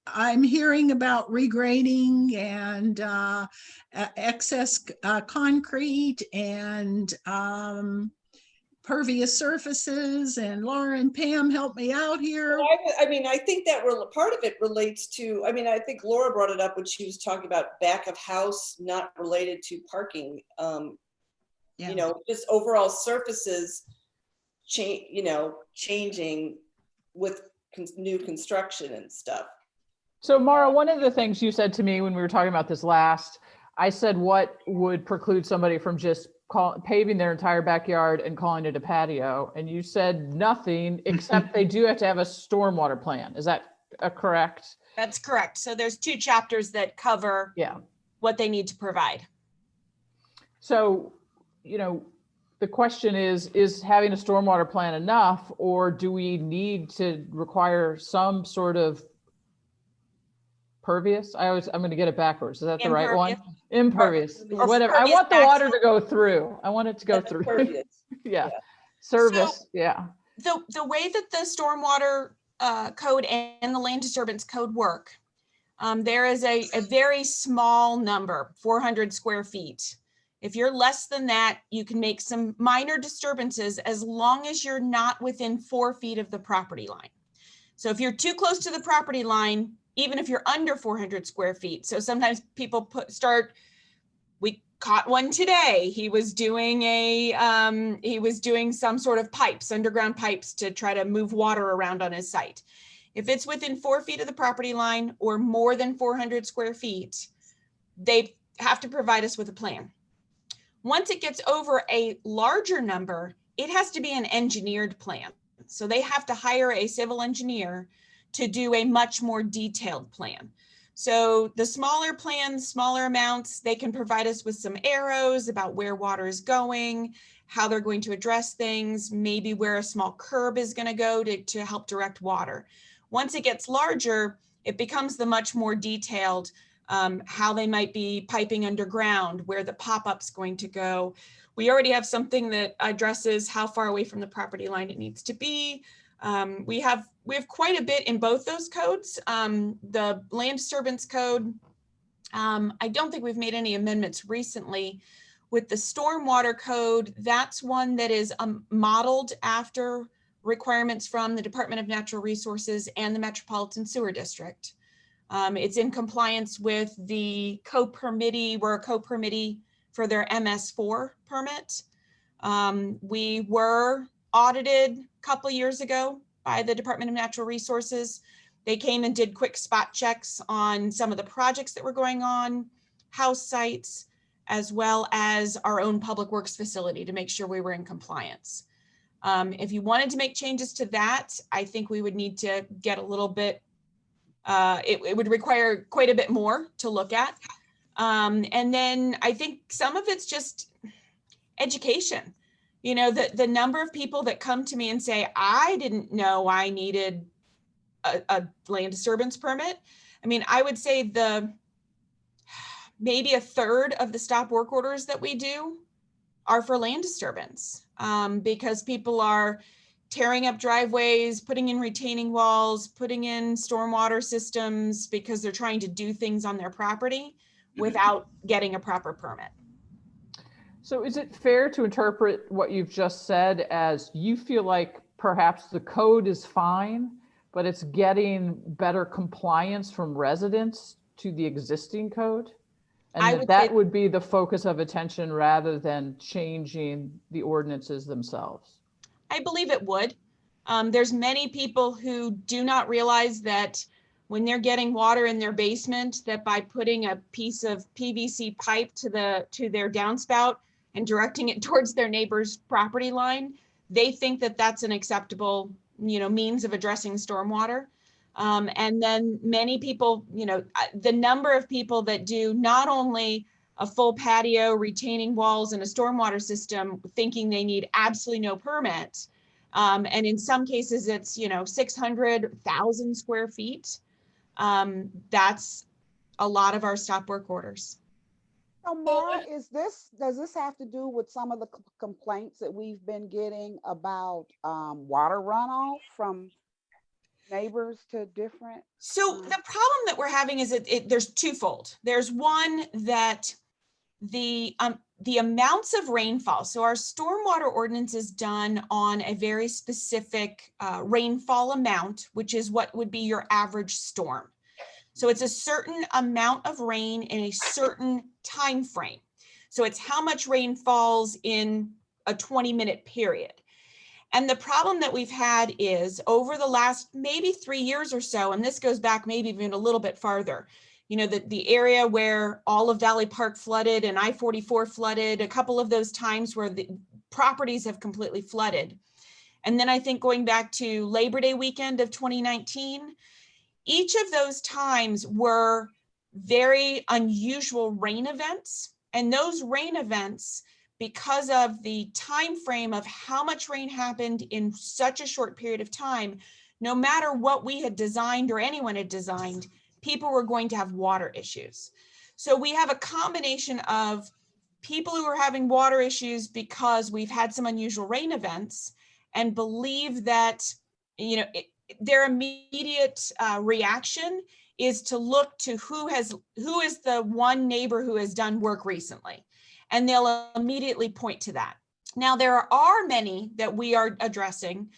I'm hearing about regrading and excess concrete and pervious surfaces. And Laura and Pam, help me out here. Well, I think that part of it relates to, I think Laura brought it up when she was talking about back of house, not related to parking. Just overall surfaces changing with new construction and stuff. So Mara, one of the things you said to me when we were talking about this last, I said, what would preclude somebody from just paving their entire backyard and calling it a patio? And you said nothing, except they do have to have a stormwater plan. Is that correct? That's correct. So there's 2 chapters that cover what they need to provide. So, the question is having a stormwater plan enough, or do we need to require some sort of pervious? I'm going to get it backwards. Is that the right one? Impervious. Impervious, whatever. I want the water to go through. I want it to go through. Yeah. Service. So, yeah. The way that the stormwater code and the land disturbance code work, there is a very small number, 400 square feet. If you're less than that, you can make some minor disturbances as long as you're not within 4 feet of the property line. So if you're too close to the property line, even if you're under 400 square feet. So sometimes people we caught one today. He was doing some sort of pipes, underground pipes, to try to move water around on his site. If it's within 4 feet of the property line or more than 400 square feet, they have to provide us with a plan. Once it gets over a larger number, it has to be an engineered plan. So they have to hire a civil engineer to do a much more detailed plan. So the smaller plans, smaller amounts, they can provide us with some arrows about where water is going, how they're going to address things, maybe where a small curb is going to go to help direct water. Once it gets larger, it becomes the much more detailed, how they might be piping underground, where the pop-up's going to go. We already have something that addresses how far away from the property line it needs to be. We have quite a bit in both those codes. The land disturbance code, I don't think we've made any amendments recently. With the stormwater code, that's one that is modeled after requirements from the Department of Natural Resources and the Metropolitan Sewer District. It's in compliance with the co-permittee. We're a co-permittee for their MS4 permit. We were audited a couple years ago by the Department of Natural Resources. They came and did quick spot checks on some of the projects that were going on, house sites, as well as our own public works facility to make sure we were in compliance. If you wanted to make changes to that, I think we would need to get a little bit, it would require quite a bit more to look at. And then I think some of it's just education. You know, the number of people that come to me and say, I didn't know I needed a land disturbance permit. I mean, I would say maybe a third of the stop work orders that we do are for land disturbance, because people are tearing up driveways, putting in retaining walls, putting in stormwater systems because they're trying to do things on their property without getting a proper permit. So is it fair to interpret what you've just said as you feel like perhaps the code is fine, but it's getting better compliance from residents to the existing code? And that would be the focus of attention rather than changing the ordinances themselves? I believe it would. There's many people who do not realize that when they're getting water in their basement, that by putting a piece of PVC pipe to their downspout and directing it towards their neighbor's property line, they think that that's an acceptable, means of addressing stormwater. And then many people, the number of people that do not only a full patio, retaining walls, and a stormwater system thinking they need absolutely no permit. And in some cases it's, 600,000 square feet. That's a lot of our stop work orders. So Mara, does this have to do with some of the complaints that we've been getting about water runoff from neighbors to different? So the problem that we're having is there's twofold. There's one that the amounts of rainfall. So our stormwater ordinance is done on a very specific rainfall amount, which is what would be your average storm. So it's a certain amount of rain in a certain time frame. So it's how much rain falls in a 20-minute period. And the problem that we've had is over the last maybe 3 years or so, and this goes back maybe even a little bit farther, the area where all of Valley Park flooded and I-44 flooded, a couple of those times where the properties have completely flooded. And then I think going back to Labor Day weekend of 2019, each of those times were very unusual rain events. And those rain events, because of the time frame of how much rain happened in such a short period of time, no matter what we had designed or anyone had designed, people were going to have water issues. So we have a combination of people who are having water issues because we've had some unusual rain events and believe that, you know, their immediate reaction is to look to who is the one neighbor who has done work recently, and they'll immediately point to that. Now, there are many that we are addressing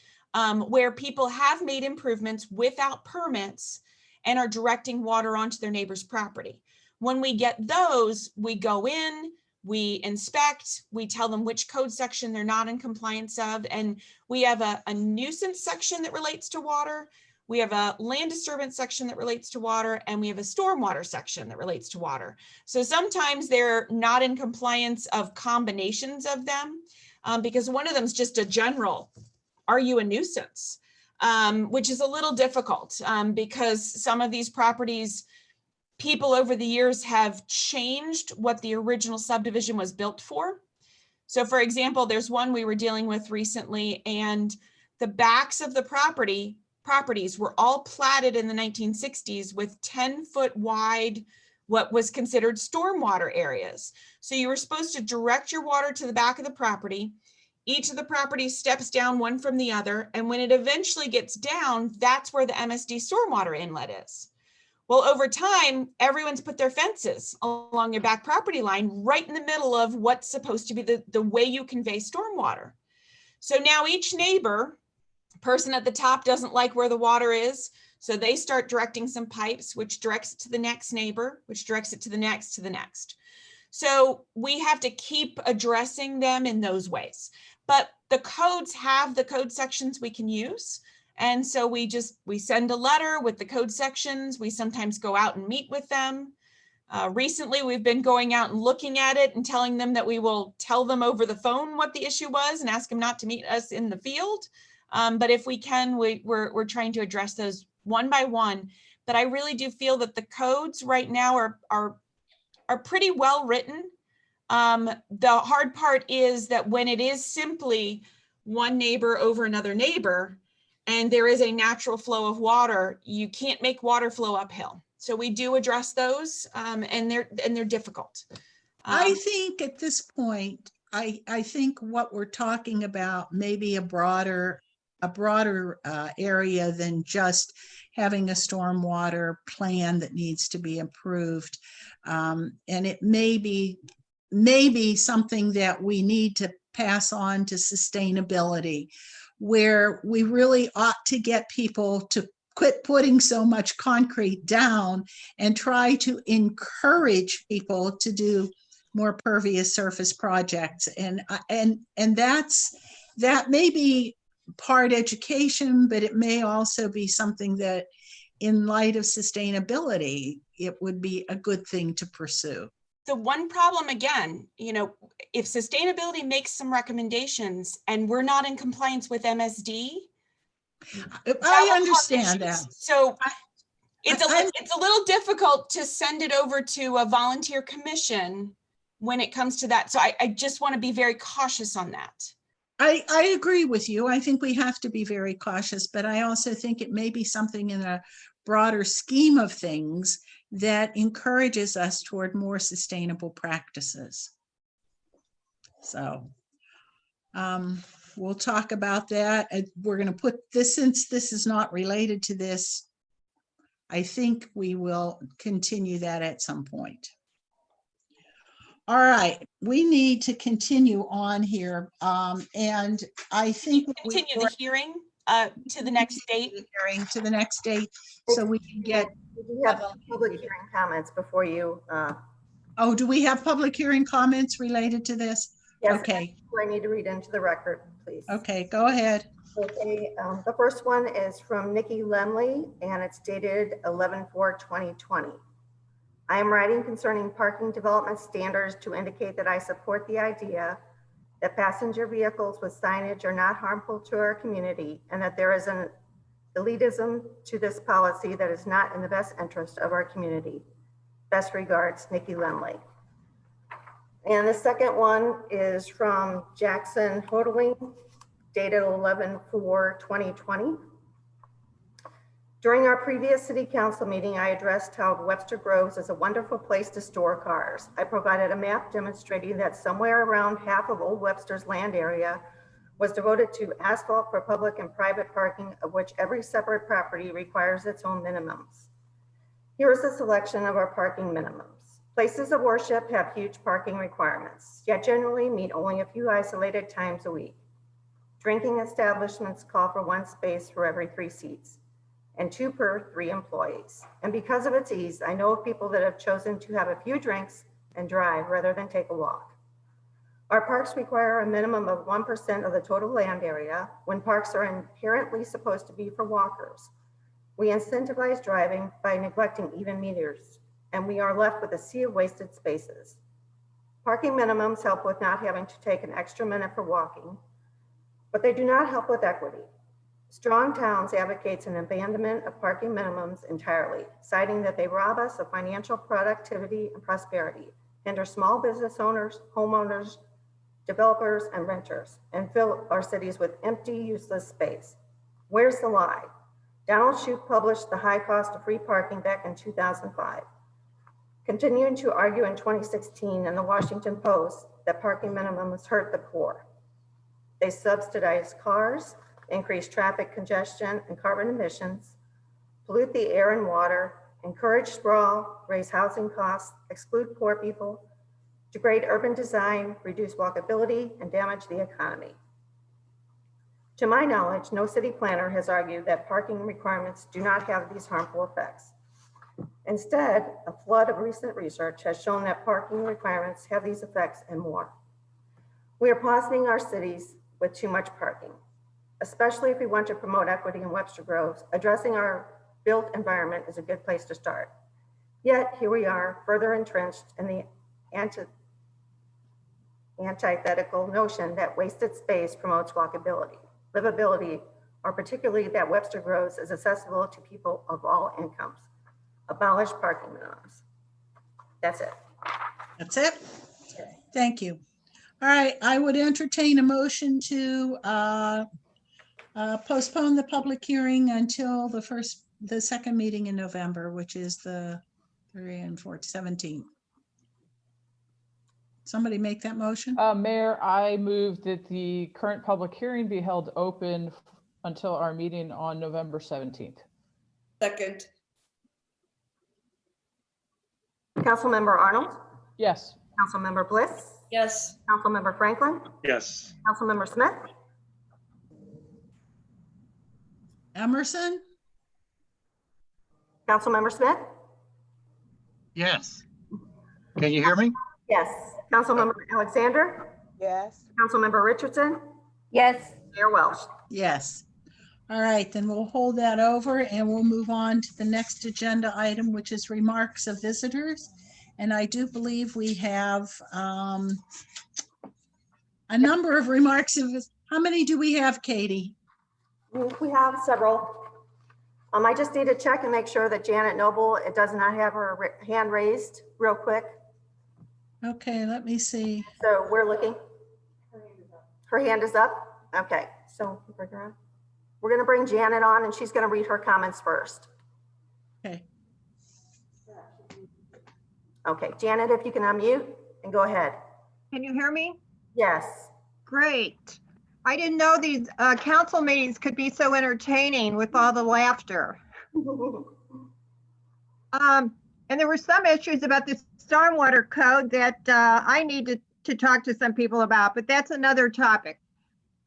where people have made improvements without permits and are directing water onto their neighbor's property. When we get those, we go in, we inspect, we tell them which code section they're not in compliance of, and we have a nuisance section that relates to water, we have a land disturbance section that relates to water, and we have a stormwater section that relates to water. So sometimes they're not in compliance of combinations of them because one of them is just a general, are you a nuisance? Which is a little difficult because some of these properties, people over the years have changed what the original subdivision was built for. So for example, there's one we were dealing with recently, and the backs of the properties were all platted in the 1960s with 10-foot wide, what was considered stormwater areas. So you were supposed to direct your water to the back of the property. Each of the properties steps down one from the other. And when it eventually gets down, that's where the MSD stormwater inlet is. Well, over time, everyone's put their fences along your back property line right in the middle of what's supposed to be the way you convey stormwater. So now each neighbor, person at the top doesn't like where the water is. So they start directing some pipes, which directs it to the next neighbor, which directs it to the next, to the next. So we have to keep addressing them in those ways. But the codes have the code sections we can use. And so we send a letter with the code sections. We sometimes go out and meet with them. Recently, we've been going out and looking at it and telling them that we will tell them over the phone what the issue was and ask them not to meet us in the field. But if we can, we're trying to address those one by one. But I really do feel that the codes right now are pretty well written. The hard part is that when it is simply one neighbor over another neighbor, and there is a natural flow of water, you can't make water flow uphill. So we do address those, and they're difficult. I think at this point, I think what we're talking about may be a broader area than just having a stormwater plan that needs to be improved. And it may be something that we need to pass on to sustainability, where we really ought to get people to quit putting so much concrete down and try to encourage people to do more pervious surface projects. And that may be part education, but it may also be something that in light of sustainability, it would be a good thing to pursue. The one problem, again, if sustainability makes some recommendations and we're not in compliance with MSD, I understand that. So it's a little difficult to send it over to a volunteer commission when it comes to that. So I just want to be very cautious on that. I agree with you. I think we have to be very cautious, but I also think it may be something in a broader scheme of things that encourages us toward more sustainable practices. So we'll talk about that. We're going to put this, since this is not related to this, I think we will continue that at some point. All right, we need to continue on here. And I think continue the hearing to the next date. To the next date, so we can get. We have public hearing comments before you. Oh, do we have public hearing comments related to this? Yes. Okay. I need to read into the record, please. Okay, go ahead. Okay, the first one is from Nikki Lemley, and it's dated 11/4/2020. I am writing concerning parking development standards to indicate that I support the idea that passenger vehicles with signage are not harmful to our community, and that there is an elitism to this policy that is not in the best interest of our community. Best regards, Nikki Lemley. And the second one is from Jackson Hodling, dated 11/4/2020. During our previous city council meeting, I addressed how Webster Groves is a wonderful place to store cars. I provided a map demonstrating that somewhere around half of Old Webster's land area was devoted to asphalt for public and private parking, of which every separate property requires its own minimums. Here is a selection of our parking minimums. Places of worship have huge parking requirements, yet generally meet only a few isolated times a week. Drinking establishments call for 1 space for every 3 seats and 2 per 3 employees. And because of its ease, I know of people that have chosen to have a few drinks and drive rather than take a walk. Our parks require a minimum of 1% of the total land area when parks are inherently supposed to be for walkers. We incentivize driving by neglecting even meters, and we are left with a sea of wasted spaces. Parking minimums help with not having to take an extra minute for walking, but they do not help with equity. Strong Towns advocates an abandonment of parking minimums entirely, citing that they rob us of financial productivity and prosperity, hinder small business owners, homeowners, developers, and renters, and fill our cities with empty, useless space. Where's the lie? Donald Shoup published The High Cost of Free Parking back in 2005, continuing to argue in 2016 in the Washington Post that parking minimums hurt the poor. They subsidize cars, increase traffic congestion and carbon emissions, pollute the air and water, encourage sprawl, raise housing costs, exclude poor people, degrade urban design, reduce walkability, and damage the economy. To my knowledge, no city planner has argued that parking requirements do not have these harmful effects. Instead, a flood of recent research has shown that parking requirements have these effects and more. We are poisoning our cities with too much parking, especially if we want to promote equity in Webster Groves. Addressing our built environment is a good place to start. Yet here we are, further entrenched in the antithetical notion that wasted space promotes walkability, livability, or particularly that Webster Groves is accessible to people of all incomes. Abolish parking minimums. That's it. That's it? Thank you. All right, I would entertain a motion to postpone the public hearing until the second meeting in November, which is the 3 and 4, 17. Somebody make that motion? Mayor, I move that the current public hearing be held open until our meeting on November 17th. Second. Councilmember Arnold? Yes. Councilmember Bliss? Yes. Councilmember Franklin? Yes. Councilmember Smith? Emerson? Councilmember Smith? Yes. Can you hear me? Yes. Councilmember Alexander? Yes. Councilmember Richardson? Yes. Mayor Welsh? Yes. All right, then we'll hold that over and we'll move on to the next agenda item, which is remarks of visitors. And I do believe we have a number of remarks of, how many do we have, Katie? We have several. I just need to check and make sure that Janet Noble, it does not have her hand raised real quick. Okay, let me see. So we're looking. Her hand is up. Okay, so bring her on. We're going to bring Janet on and she's going to read her comments first. Okay. Okay, Janet, if you can unmute and go ahead. Can you hear me? Yes. Great. I didn't know these council meetings could be so entertaining with all the laughter. And there were some issues about this stormwater code that I need to talk to some people about, but that's another topic.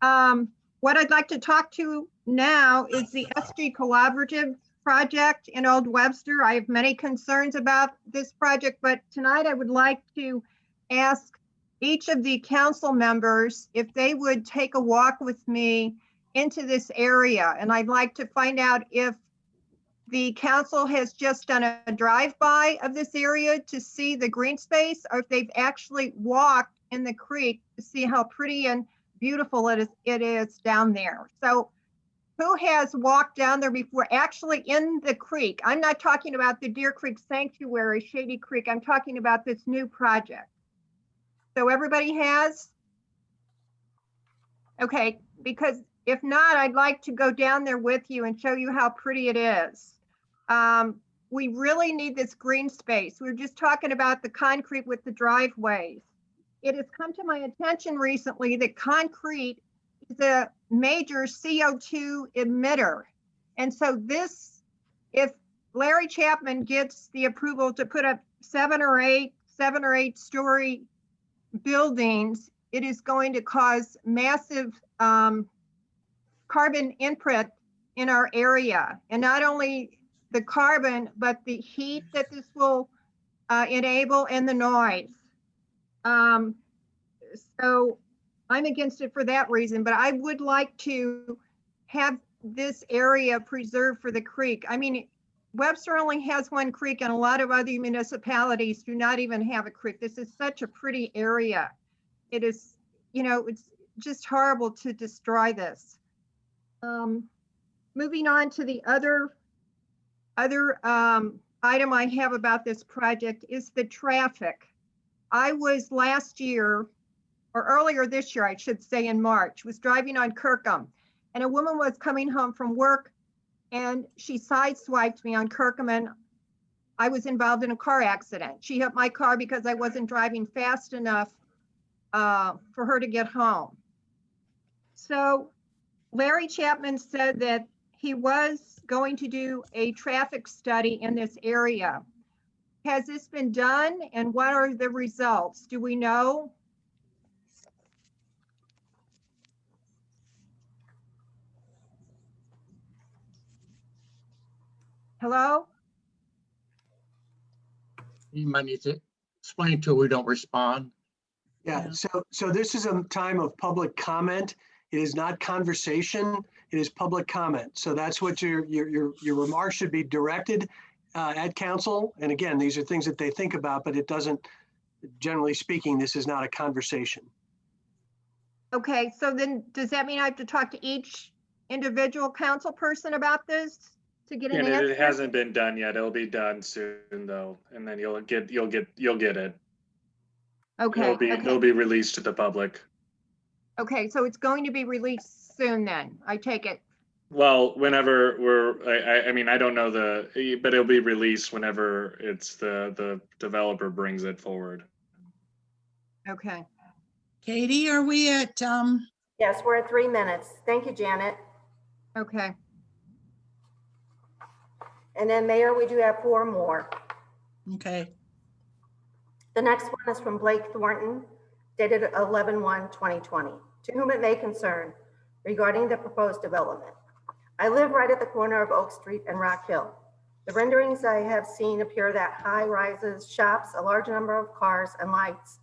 What I'd like to talk to now is the SG Collaborative project in Old Webster. I have many concerns about this project, but tonight I would like to ask each of the council members if they would take a walk with me into this area. And I'd like to find out if the council has just done a drive-by of this area to see the green space, or if they've actually walked in the creek to see how pretty and beautiful it is down there. So who has walked down there before, actually in the creek? I'm not talking about the Deer Creek Sanctuary, Shady Creek. I'm talking about this new project. So everybody has? Okay, because If not, I'd like to go down there with you and show you how pretty it is. We really need this green space. We were just talking about the concrete with the driveways. It has come to my attention recently that concrete is a major CO2 emitter. And so this, if Larry Chapman gets the approval to put up 7 or 8 story buildings, it is going to cause massive carbon imprint in our area. And not only the carbon, but the heat that this will enable and the noise. So I'm against it for that reason, but I would like to have this area preserved for the creek. I mean, Webster only has one creek and a lot of other municipalities do not even have a creek. This is such a pretty area. It is, you know, it's just horrible to destroy this. Moving on to the other item I have about this project is the traffic. I was last year, or earlier this year, I should say in March, was driving on Kirkham, and a woman was coming home from work and she sideswiped me on Kirkham, and I was involved in a car accident. She hit my car because I wasn't driving fast enough for her to get home. So Larry Chapman said that he was going to do a traffic study in this area. Has this been done, and what are the results? Do we know? Hello? You might need to explain to her we don't respond. Yeah, so this is a time of public comment. It is not conversation, it is public comment. So that's what your remarks should be directed at council. And again, these are things that they think about, but it doesn't, generally speaking, this is not a conversation. Okay, so then does that mean I have to talk to each individual council person about this to get an And answer? it hasn't been done yet. It'll be done soon though. And then you'll get it. Okay, It'll be released to the public. okay, so it's going to be released soon then, I take it. Well, whenever I mean, I don't know but it'll be released whenever it's the developer brings it forward. Okay. Katie, are we at, Yes, we're at 3 minutes. Thank you, Janet. Okay. And then Mayor, we do have 4 more. okay, The next one is from Blake Thornton, dated 11/1/2020. To whom it may concern, regarding the proposed development. I live right at the corner of Oak Street and Rock Hill. The renderings I have seen appear that high rises, shops, a large number of cars and lights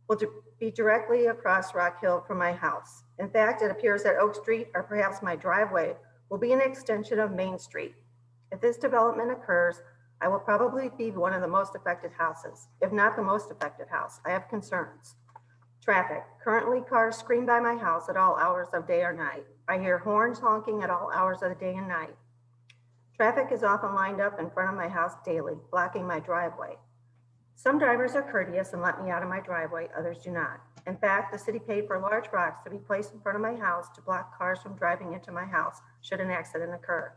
will be directly across Rock Hill from my house. In fact, it appears that Oak Street, or perhaps my driveway, will be an extension of Main Street. If this development occurs, I will probably be one of the most affected houses, if not the most affected house. I have concerns. Traffic. Currently, cars scream by my house at all hours of day or night. I hear horns honking at all hours of the day and night. Traffic is often lined up in front of my house daily, blocking my driveway. Some drivers are courteous and let me out of my driveway, others do not. In fact, the city paid for large rocks to be placed in front of my house to block cars from driving into my house should an accident occur.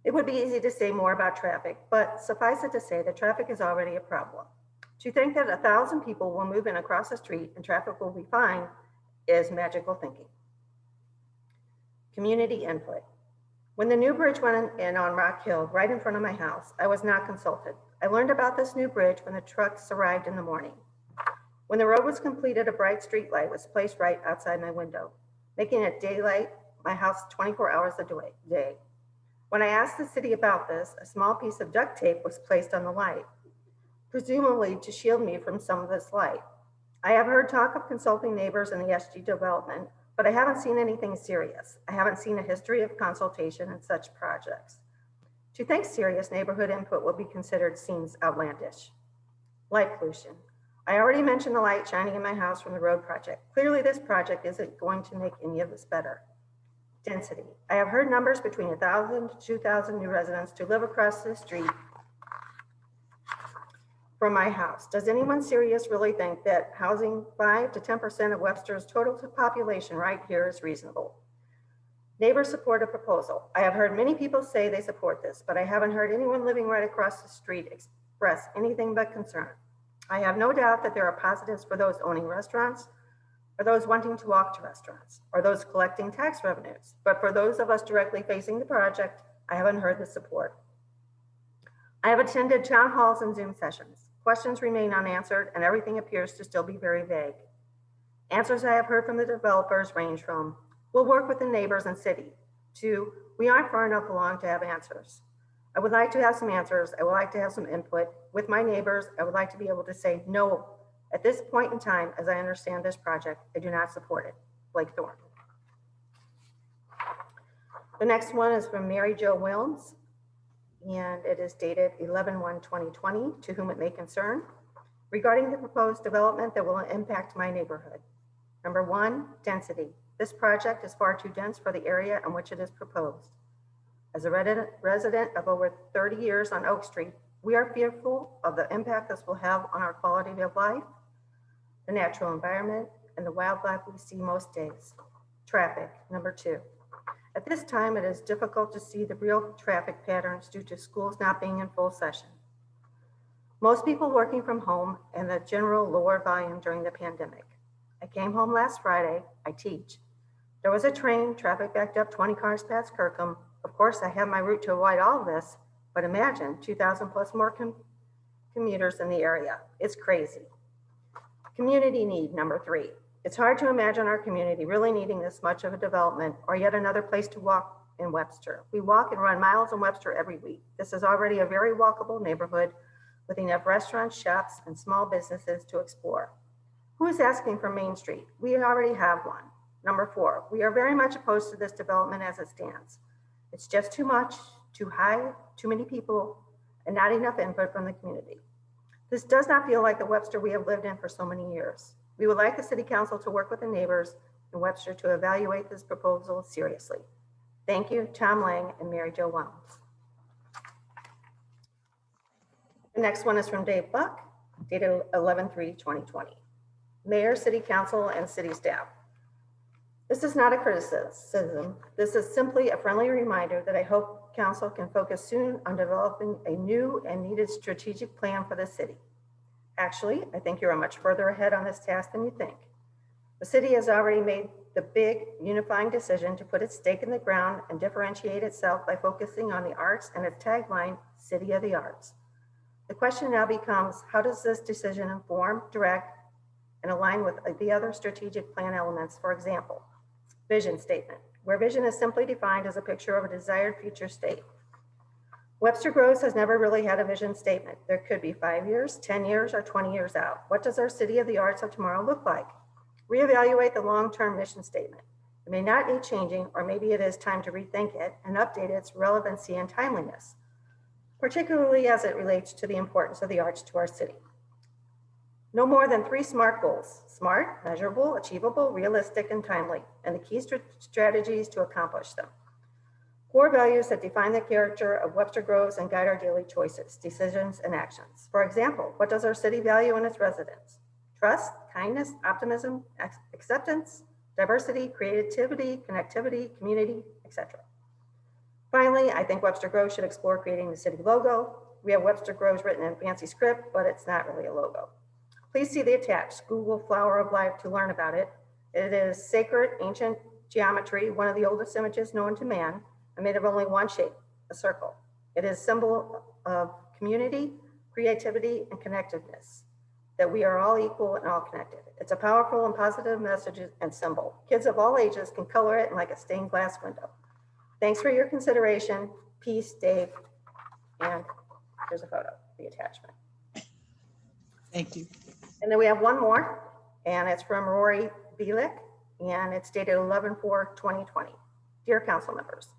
It would be easy to say more about traffic, but suffice it to say that traffic is already a problem. To think that 1,000 people will move in across the street and traffic will be fine is magical thinking. Community input. When the new bridge went in on Rock Hill, right in front of my house, I was not consulted. I learned about this new bridge when the trucks arrived in the morning. When the road was completed, a bright street light was placed right outside my window, making it daylight my house 24 hours a day. When I asked the city about this, a small piece of duct tape was placed on the light, presumably to shield me from some of this light. I have heard talk of consulting neighbors in the SG development, but I haven't seen anything serious. I haven't seen a history of consultation in such projects. To think serious neighborhood input will be considered seems outlandish. Light pollution. I already mentioned the light shining in my house from the road project. Clearly this project isn't going to make any of this better. Density. I have heard numbers between 1,000 to 2,000 new residents to live across the street from my house. Does anyone serious really think that housing 5 to 10% of Webster's total population right here is reasonable? Neighbors support a proposal. I have heard many people say they support this, but I haven't heard anyone living right across the street express anything but concern. I have no doubt that there are positives for those owning restaurants, or those wanting to walk to restaurants, or those collecting tax revenues. But for those of us directly facing the project, I haven't heard the support. I have attended town halls and Zoom sessions. Questions remain unanswered and everything appears to still be very vague. Answers I have heard from the developers range from, we'll work with the neighbors and city, to, we aren't far enough along to have answers. I would like to have some answers. I would like to have some input with my neighbors. I would like to be able to say, no, at this point in time, as I understand this project, I do not support it. Blake Thorne. The next one is from Mary Jo Wilms, and it is dated 11/1/2020, to whom it may concern, regarding the proposed development that will impact my neighborhood. Number one, density. This project is far too dense for the area in which it is proposed. As a resident of over 30 years on Oak Street, we are fearful of the impact this will have on our quality of life, the natural environment, and the wildlife we see most days. Traffic, number two. At this time, it is difficult to see the real traffic patterns due to schools not being in full session. Most people working from home and the general lower volume during the pandemic. I came home last Friday, I teach. There was a train, traffic backed up 20 cars past Kirkham. Of course, I have my route to avoid all of this, but imagine 2,000 plus more commuters in the area. It's crazy. Community need, number three. It's hard to imagine our community really needing this much of a development or yet another place to walk in Webster. We walk and run miles in Webster every week. This is already a very walkable neighborhood with enough restaurants, shops, and small businesses to explore. Who is asking for Main Street? We already have one. Number four, we are very much opposed to this development as it stands. It's just too much, too high, too many people, and not enough input from the community. This does not feel like the Webster we have lived in for so many years. We would like the City Council to work with the neighbors in Webster to evaluate this proposal seriously. Thank you, Tom Lang and Mary Jo Wilms. The next one is from Dave Buck, dated 11/3/2020. Mayor, City Council, and City staff. This is not a criticism. This is simply a friendly reminder that I hope Council can focus soon on developing a new and needed strategic plan for the city. Actually, I think you're much further ahead on this task than you think. The city has already made the big unifying decision to put its stake in the ground and differentiate itself by focusing on the arts and its tagline, City of the Arts. The question now becomes, how does this decision inform, direct, and align with the other strategic plan elements? For example, vision statement, where vision is simply defined as a picture of a desired future state. Webster Groves has never really had a vision statement. There could be 5 years, 10 years, or 20 years out. What does our City of the Arts of tomorrow look like? Reevaluate the long-term mission statement. It may not need changing, or maybe it is time to rethink it and update its relevancy and timeliness, particularly as it relates to the importance of the arts to our city. No more than 3 SMART goals: smart, measurable, achievable, realistic, and timely, and the key strategies to accomplish them. Core values that define the character of Webster Groves and guide our daily choices, decisions, and actions. For example, what does our city value in its residents? Trust, kindness, optimism, acceptance, diversity, creativity, connectivity, community, etc. Finally, I think Webster Groves should explore creating the city logo. We have Webster Groves written in fancy script, but it's not really a logo. Please see the attached Google Flower of Life to learn about it. It is sacred, ancient geometry, one of the oldest images known to man, and made of only one shape, a circle. It is a symbol of community, creativity, and connectedness, that we are all equal and all connected. It's a powerful and positive message and symbol. Kids of all ages can color it in like a stained glass window. Thanks for your consideration. Peace, Dave. And here's a photo, the attachment. Thank you. And then we have one more, and it's from Rory Bielik, and it's dated 11/4/2020. Dear council members,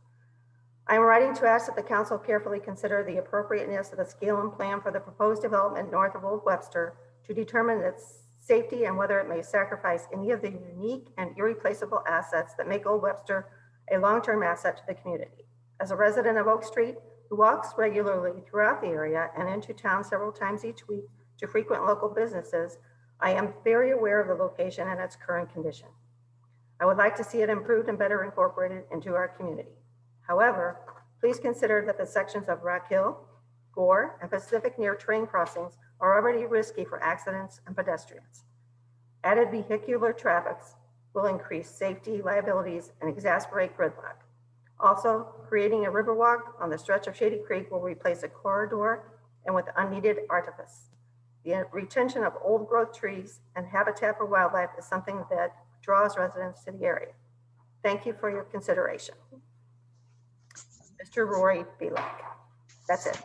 I am writing to ask that the council carefully consider the appropriateness of the scale and plan for the proposed development north of Old Webster to determine its safety and whether it may sacrifice any of the unique and irreplaceable assets that make Old Webster a long-term asset to the community. As a resident of Oak Street who walks regularly throughout the area and into town several times each week to frequent local businesses, I am very aware of the location and its current condition. I would like to see it improved and better incorporated into our community. However, please consider that the sections of Rock Hill, Gore, and Pacific near train crossings are already risky for accidents and pedestrians. Added vehicular traffic will increase safety liabilities and exacerbate gridlock. Also, creating a riverwalk on the stretch of Shady Creek will replace a corridor and with unneeded artifice. The retention of old growth trees and habitat for wildlife is something that draws residents to the area. Thank you for your consideration. Mr. Roy Belak. That's it.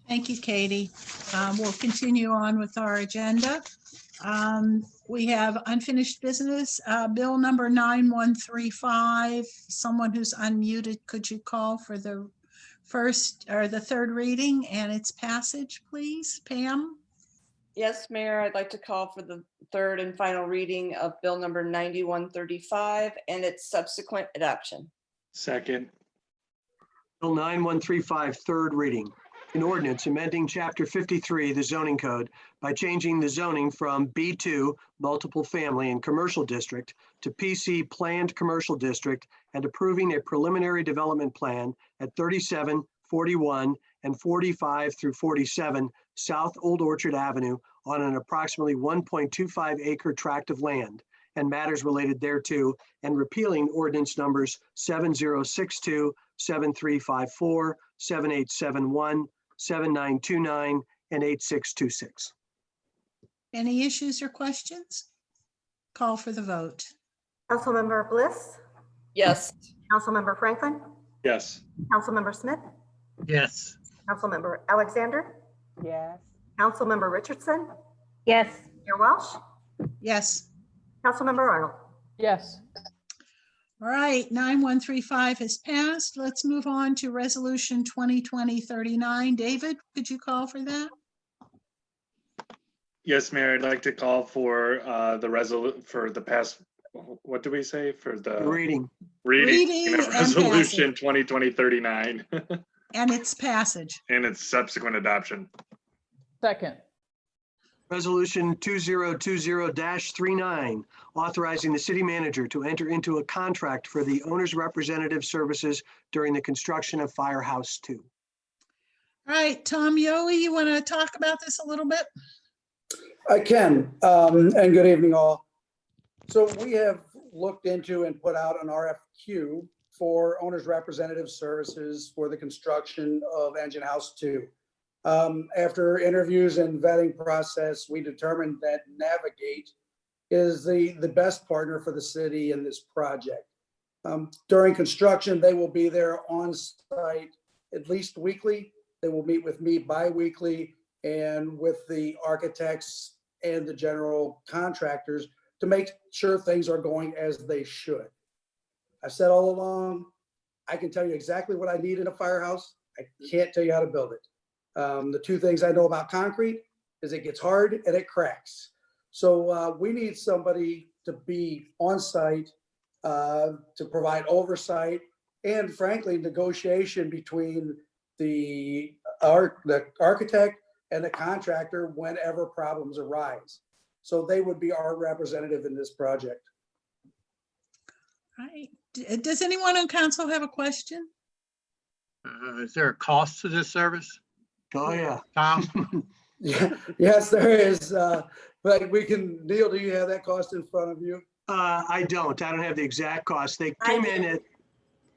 Thank you, Katie. We'll continue on with our agenda. We have unfinished business, bill number 9135. Someone who's unmuted, could you call for the first or the third reading and its passage, please, Pam? Yes, Mayor, I'd like to call for the third and final reading of bill number 9135 and its subsequent adoption. Second. Bill 9135, third reading. An ordinance amending Chapter 53, the zoning code, by changing the zoning from B2, multiple family and commercial district, to PC, planned commercial district, and approving a preliminary development plan at 37, 41, and 45 through 47 South Old Orchard Avenue on an approximately 1.25 acre tract of land and matters related thereto, and repealing ordinance numbers 7062, 7354, 7871, 7929, and 8626. Any issues or questions? Call for the vote. Councilmember Bliss, Yes. Councilmember Franklin, Yes. Councilmember Smith, Yes. Councilmember Alexander, Yes. Councilmember Richardson, Yes. Mayor Welsh, Yes. Councilmember Arnold. Yes. All right, 9135 has passed. Let's move on to resolution 2020-39. David, could you call for that? Yes, Mayor, I'd like to call for for the past, what do we say? For the Reading. Reading of and resolution 2020-39 And its passage. and its subsequent adoption. Second. Resolution 2020-39, authorizing the city manager to enter into a contract for the owner's representative services during the construction of Firehouse 2. All right, Tom Yohe, you want to talk about this a little bit? I can, and good evening all. So we have looked into and put out an RFQ for owner's representative services for the construction of Engine House 2. After interviews and vetting process, we determined that Navigate is the best partner for the city in this project. During construction, they will be there on site at least weekly. They will meet with me bi-weekly and with the architects and the general contractors to make sure things are going as they should. I've said all along, I can tell you exactly what I need in a firehouse. I can't tell you how to build it. The two things I know about concrete is it gets hard and it cracks. So we need somebody to be on site to provide oversight and frankly, negotiation between the architect and the contractor whenever problems arise. So they would be our representative in this project. All right. Does anyone on council have a question? Is there a cost to this service? Oh, yeah. Tom? Yeah, yes, there is. But we can, Neil, do you have that cost in front of you? I don't have the exact cost. They came in at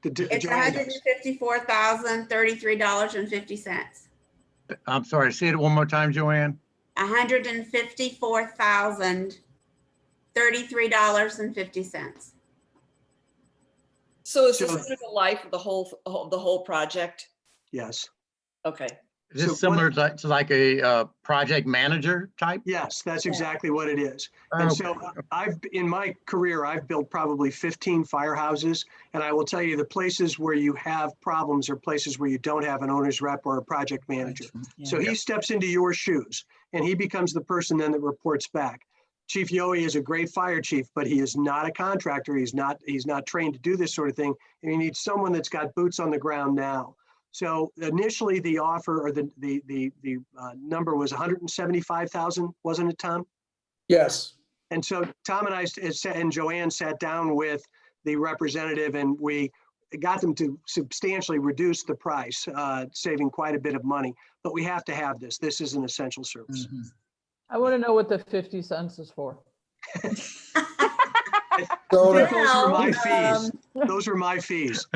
It's $154,033.50. I'm sorry, say it one more time, Joanne. $154,033.50. So is this through the life of the whole project? Yes. Okay. Is this similar to like a project manager type? Yes, that's exactly what it is. And so in my career, I've built probably 15 firehouses. And I will tell you the places where you have problems are places where you don't have an owner's rep or a project manager. Yeah. So he steps into your shoes and he becomes the person then that reports back. Chief Yohe is a great fire chief, but he is not a contractor. He's not trained to do this sort of thing. And you need someone that's got boots on the ground now. So initially the offer or the number was 175,000, wasn't it, Tom? Yes. And so Tom and I and Joanne sat down with the representative, and we got them to substantially reduce the price, saving quite a bit of money. But we have to have this. This is an essential service. Mhm. I want to know what the 50 cents is for. So Those are my Well, fees. Those are my fees.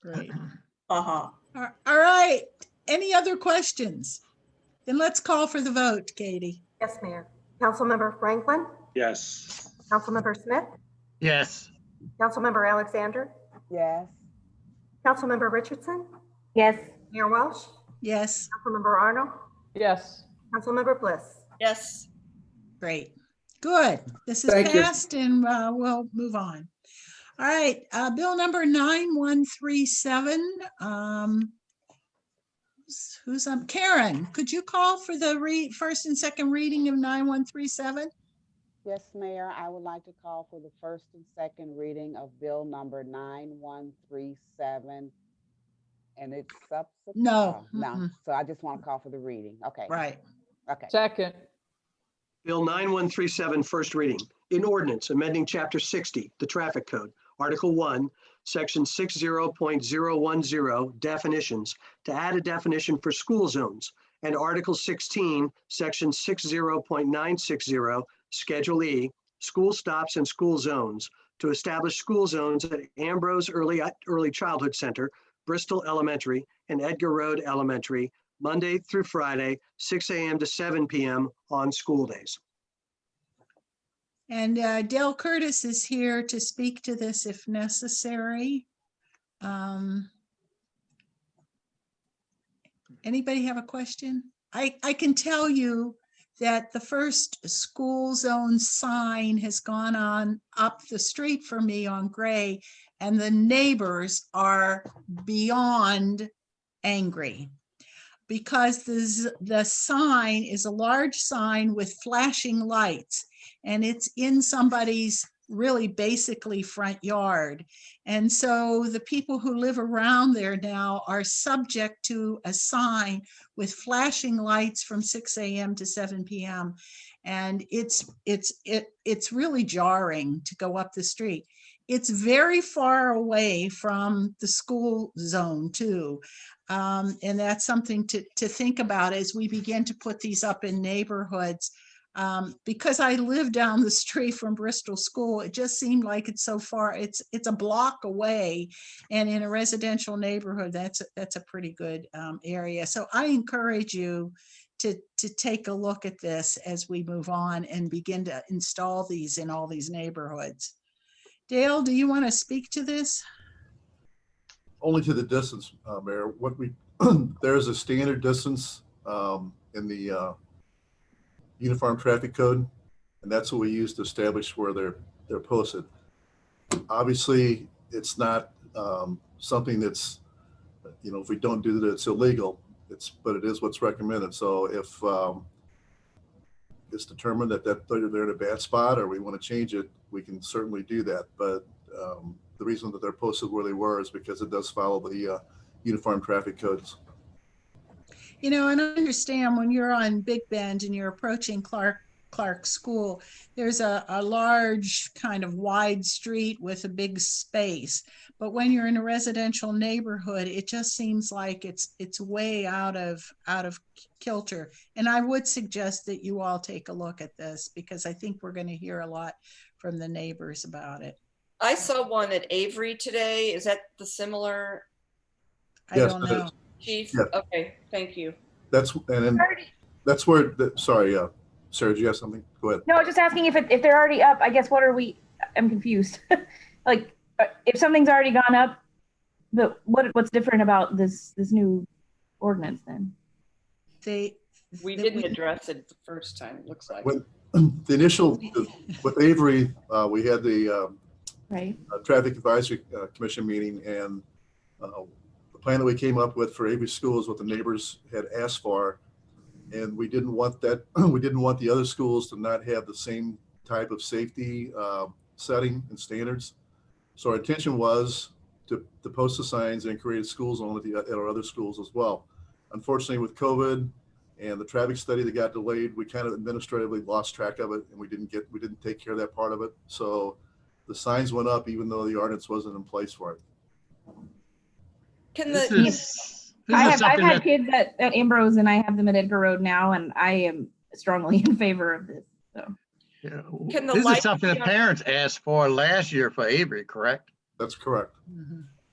Great. Uh-huh. All right. Any other questions? Then let's call for the vote, Katie. Yes, Mayor. Councilmember Franklin, Yes. Councilmember Smith, Yes. Councilmember Alexander, Yes. Councilmember Richardson, Yes. Mayor Welsh, Yes, Councilmember Arnold, Yes. Councilmember Bliss. Yes. great. Good. This is Thank you. passed and we'll move on. All right, bill number 9137. Who's on? Karen, could you call for the first and second reading of 9137? Yes, Mayor, I would like to call for the first and second reading of bill number 9137. And it's subsequent. No. No. So I just want to call for the reading. Okay. Right. Okay. Second. Bill 9137, first reading. In ordinance amending Chapter 60, the Traffic Code, Article 1, Section 60.010, definitions, to add a definition for school zones, and Article 16, Section 60.960, Schedule E, school stops and school zones, to establish school zones at Ambrose Early Childhood Center, Bristol Elementary, and Edgar Road Elementary, Monday through Friday, 6 a.m. to 7 p.m. on school days. And Dale Curtis is here to speak to this if necessary. Anybody have a question? I can tell you that the first school zone sign has gone on up the street for me on Gray, and the neighbors are beyond angry because the sign is a large sign with flashing lights, and it's in somebody's really basically front yard. And so the people who live around there now are subject to a sign with flashing lights from 6 a.m. to 7 p.m. And it's really jarring to go up the street. It's very far away from the school zone too. And that's something to think about as we begin to put these up in neighborhoods. Because I live down the street from Bristol School, it just seemed like it's so far. It's a block away, and in a residential neighborhood, that's a pretty good area. So I encourage you to take a look at this as we move on and begin to install these in all these neighborhoods. Dale, do you want to speak to this? Only to the distance, Mayor. What we there's a standard distance in the Uniform Traffic Code, and that's what we use to establish where they're posted. Obviously, it's not something that's, if we don't do that, it's illegal. But it is what's recommended. So if it's determined that they're in a bad spot or we want to change it, we can certainly do that. But the reason that they're posted where they were is because it does follow the Uniform Traffic Codes. And I understand when you're on Big Bend and you're approaching Clark School, there's a large kind of wide street with a big space. But when you're in a residential neighborhood, it just seems like it's way out of kilter. And I would suggest that you all take a look at this because I think we're going to hear a lot from the neighbors about it. I saw one at Avery today. Is that the similar? I don't know. Chief? Yeah. Okay, thank you. That's where, sorry, Sarah, do you have something? Go ahead. No, I was just asking if they're already up. I guess I'm confused. Like if something's already gone up, but what's different about this new ordinance then? We didn't address it the first time, it looks like. When the initial, with Avery, we had the Traffic Advisory Commission meeting, and the plan that we came up with for Avery schools, what the neighbors had asked for, and we didn't want that. We didn't want the other schools to not have the same type of safety setting and standards. So our intention was to post the signs and create a school zone at our other schools as well. Unfortunately, with COVID And the traffic study that got delayed, we kind of administratively lost track of it, and we didn't take care of that part of it. So the signs went up even though the ordinance wasn't in place for it. Can I've had kids at Ambrose, and I have them at Edgar Road now, and I am strongly in favor of this. So. Yeah. Can the This light is something the be on- parents asked for last year for Avery, correct? That's correct.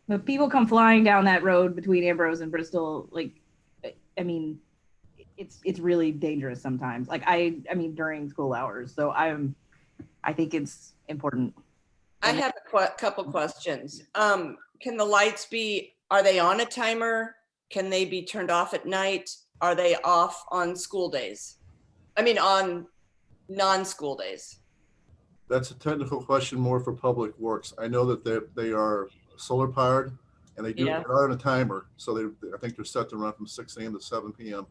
But people come flying down that road between Ambrose and Bristol. Like, I mean, it's really dangerous sometimes. Like I mean, during school hours. So I think it's important. I have a couple questions. Can the lights are they on a timer? Can they be turned off at night? Are they off on school days? I mean, on non-school days? That's a technical question more for Public Works. I know that they are solar powered, and they are on a timer. So I think they're set to run from 6 a.m. to 7 p.m.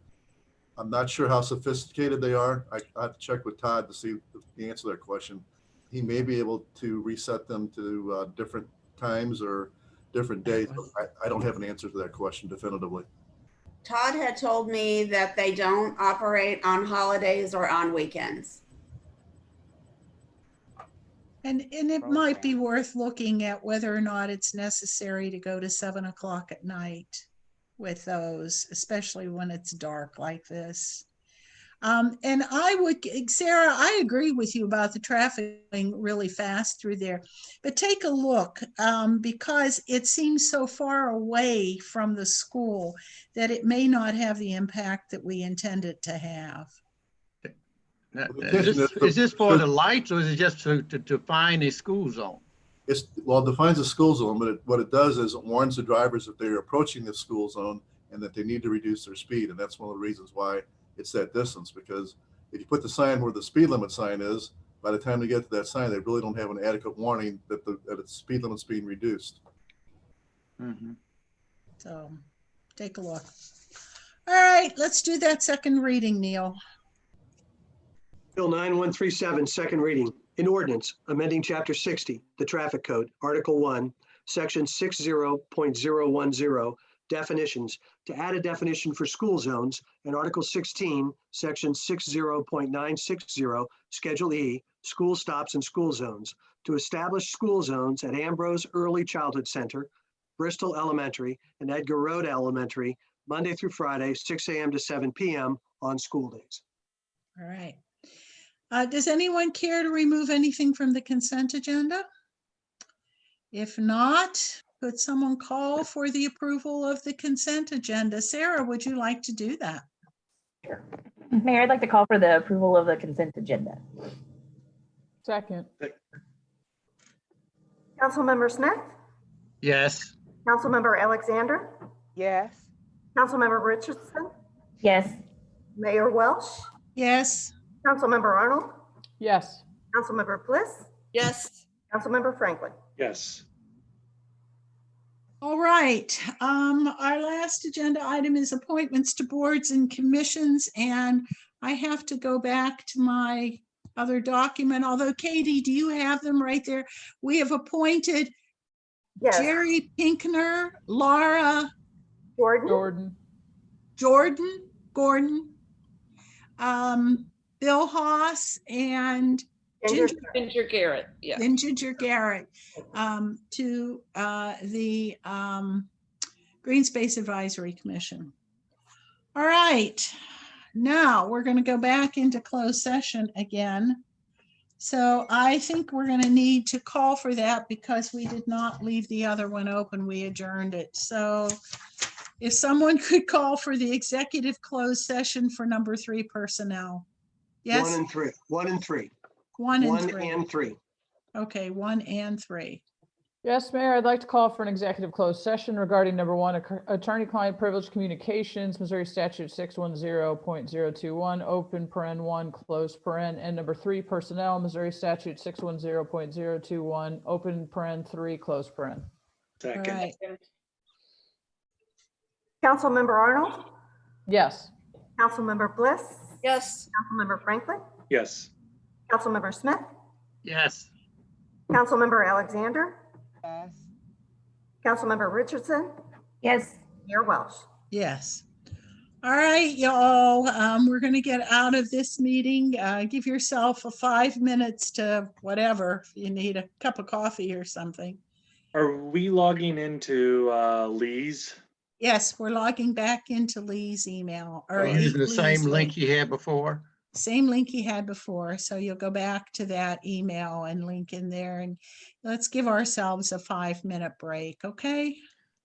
I'm not sure how sophisticated they are. I have to check with Todd to see the answer to that question. He may be able to reset them to different times or different days. But I don't have an answer to that question definitively. Todd had told me that they don't operate on holidays or on weekends. And it might be worth looking at whether or not it's necessary to go to 7 o'clock at night with those, especially when it's dark like this. And Sarah, I agree with you about the traffic going really fast through there, but take a look because it seems so far away from the school that it may not have the impact that we intend it to have. Is this for the lights, or is it just to define a school zone? It defines a school zone, but what it does is it warns the drivers that they're approaching the school zone and that they need to reduce their speed. And that's one of the reasons why it's that distance, because if you put the sign where the speed limit sign is, by the time they get to that sign, they really don't have an adequate warning that the speed limit's being reduced. So take a look. All right, let's do that second reading, Neil. Bill 9137, second reading. An ordinance amending Chapter 60, the Traffic Code, Article 1, Section 60.010, definitions, to add a definition for school zones, and Article 16, Section 60.960, Schedule E, school stops and school zones, to establish school zones at Ambrose Early Childhood Center, Bristol Elementary, and Edgar Road Elementary, Monday through Friday, 6 a.m. to 7 p.m. on school days. All right. Does anyone care to remove anything from the consent agenda? If not, could someone call for the approval of the consent agenda? Sarah, would you like to do that? Sure. Mayor, I'd like to call for the approval of the consent agenda. Second. Councilmember Smith? Yes. Councilmember Alexander? Yes. Councilmember Richardson? Yes. Mayor Welsh? Yes. Councilmember Arnold? Yes. Councilmember Bliss? Yes. Councilmember Franklin? Yes. All right. Our last agenda item is appointments to boards and commissions, and I have to go back to my other document, although Katie, do you have them right there? We have appointed Jerry Pinkner, Laura Gordon, Bill Haas, and Ginger Garrett. Yeah. Ginger Garrett to the Green Space Advisory Commission. All right, now we're going to go back into closed session again. So I think we're going to need to call for that because we did not leave the other one open. We adjourned it. So if someone could call for the executive closed session for number 3 personnel. Yes. 1 and 3. 1 and 3. 1 and 1 3. and 3. Okay, 1 and 3. Yes, Mayor, I'd like to call for an executive closed session regarding number 1, attorney-client privilege communications, Missouri Statute 610.021, open paren 1, close paren, and number 3, personnel, Missouri Statute 610.021, open paren 3, close paren. Second. All right. Councilmember Arnold? Yes. Councilmember Bliss? Yes. Councilmember Franklin? Yes. Councilmember Smith? Yes. Councilmember Alexander? Yes. Councilmember Richardson? Yes. Mayor Welsh? Yes. All right, y'all, we're gonna get out of this meeting. Give yourself 5 minutes to whatever, if you need a cup of coffee or something. Are we logging into Lee's? Yes, we're logging back into Lee's email. Or We're using the Lee's same link link. you had before. Same link you had before. So you'll go back to that email and link in there, and let's give ourselves a 5-minute break, okay?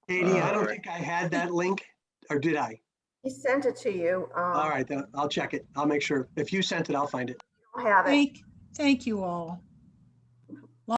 Katie, I don't Alright. think I had that link, or did I? He sent it to you. All right, then I'll check it. I'll make sure. If you sent it, I'll find it. I'll have it. Thank you all.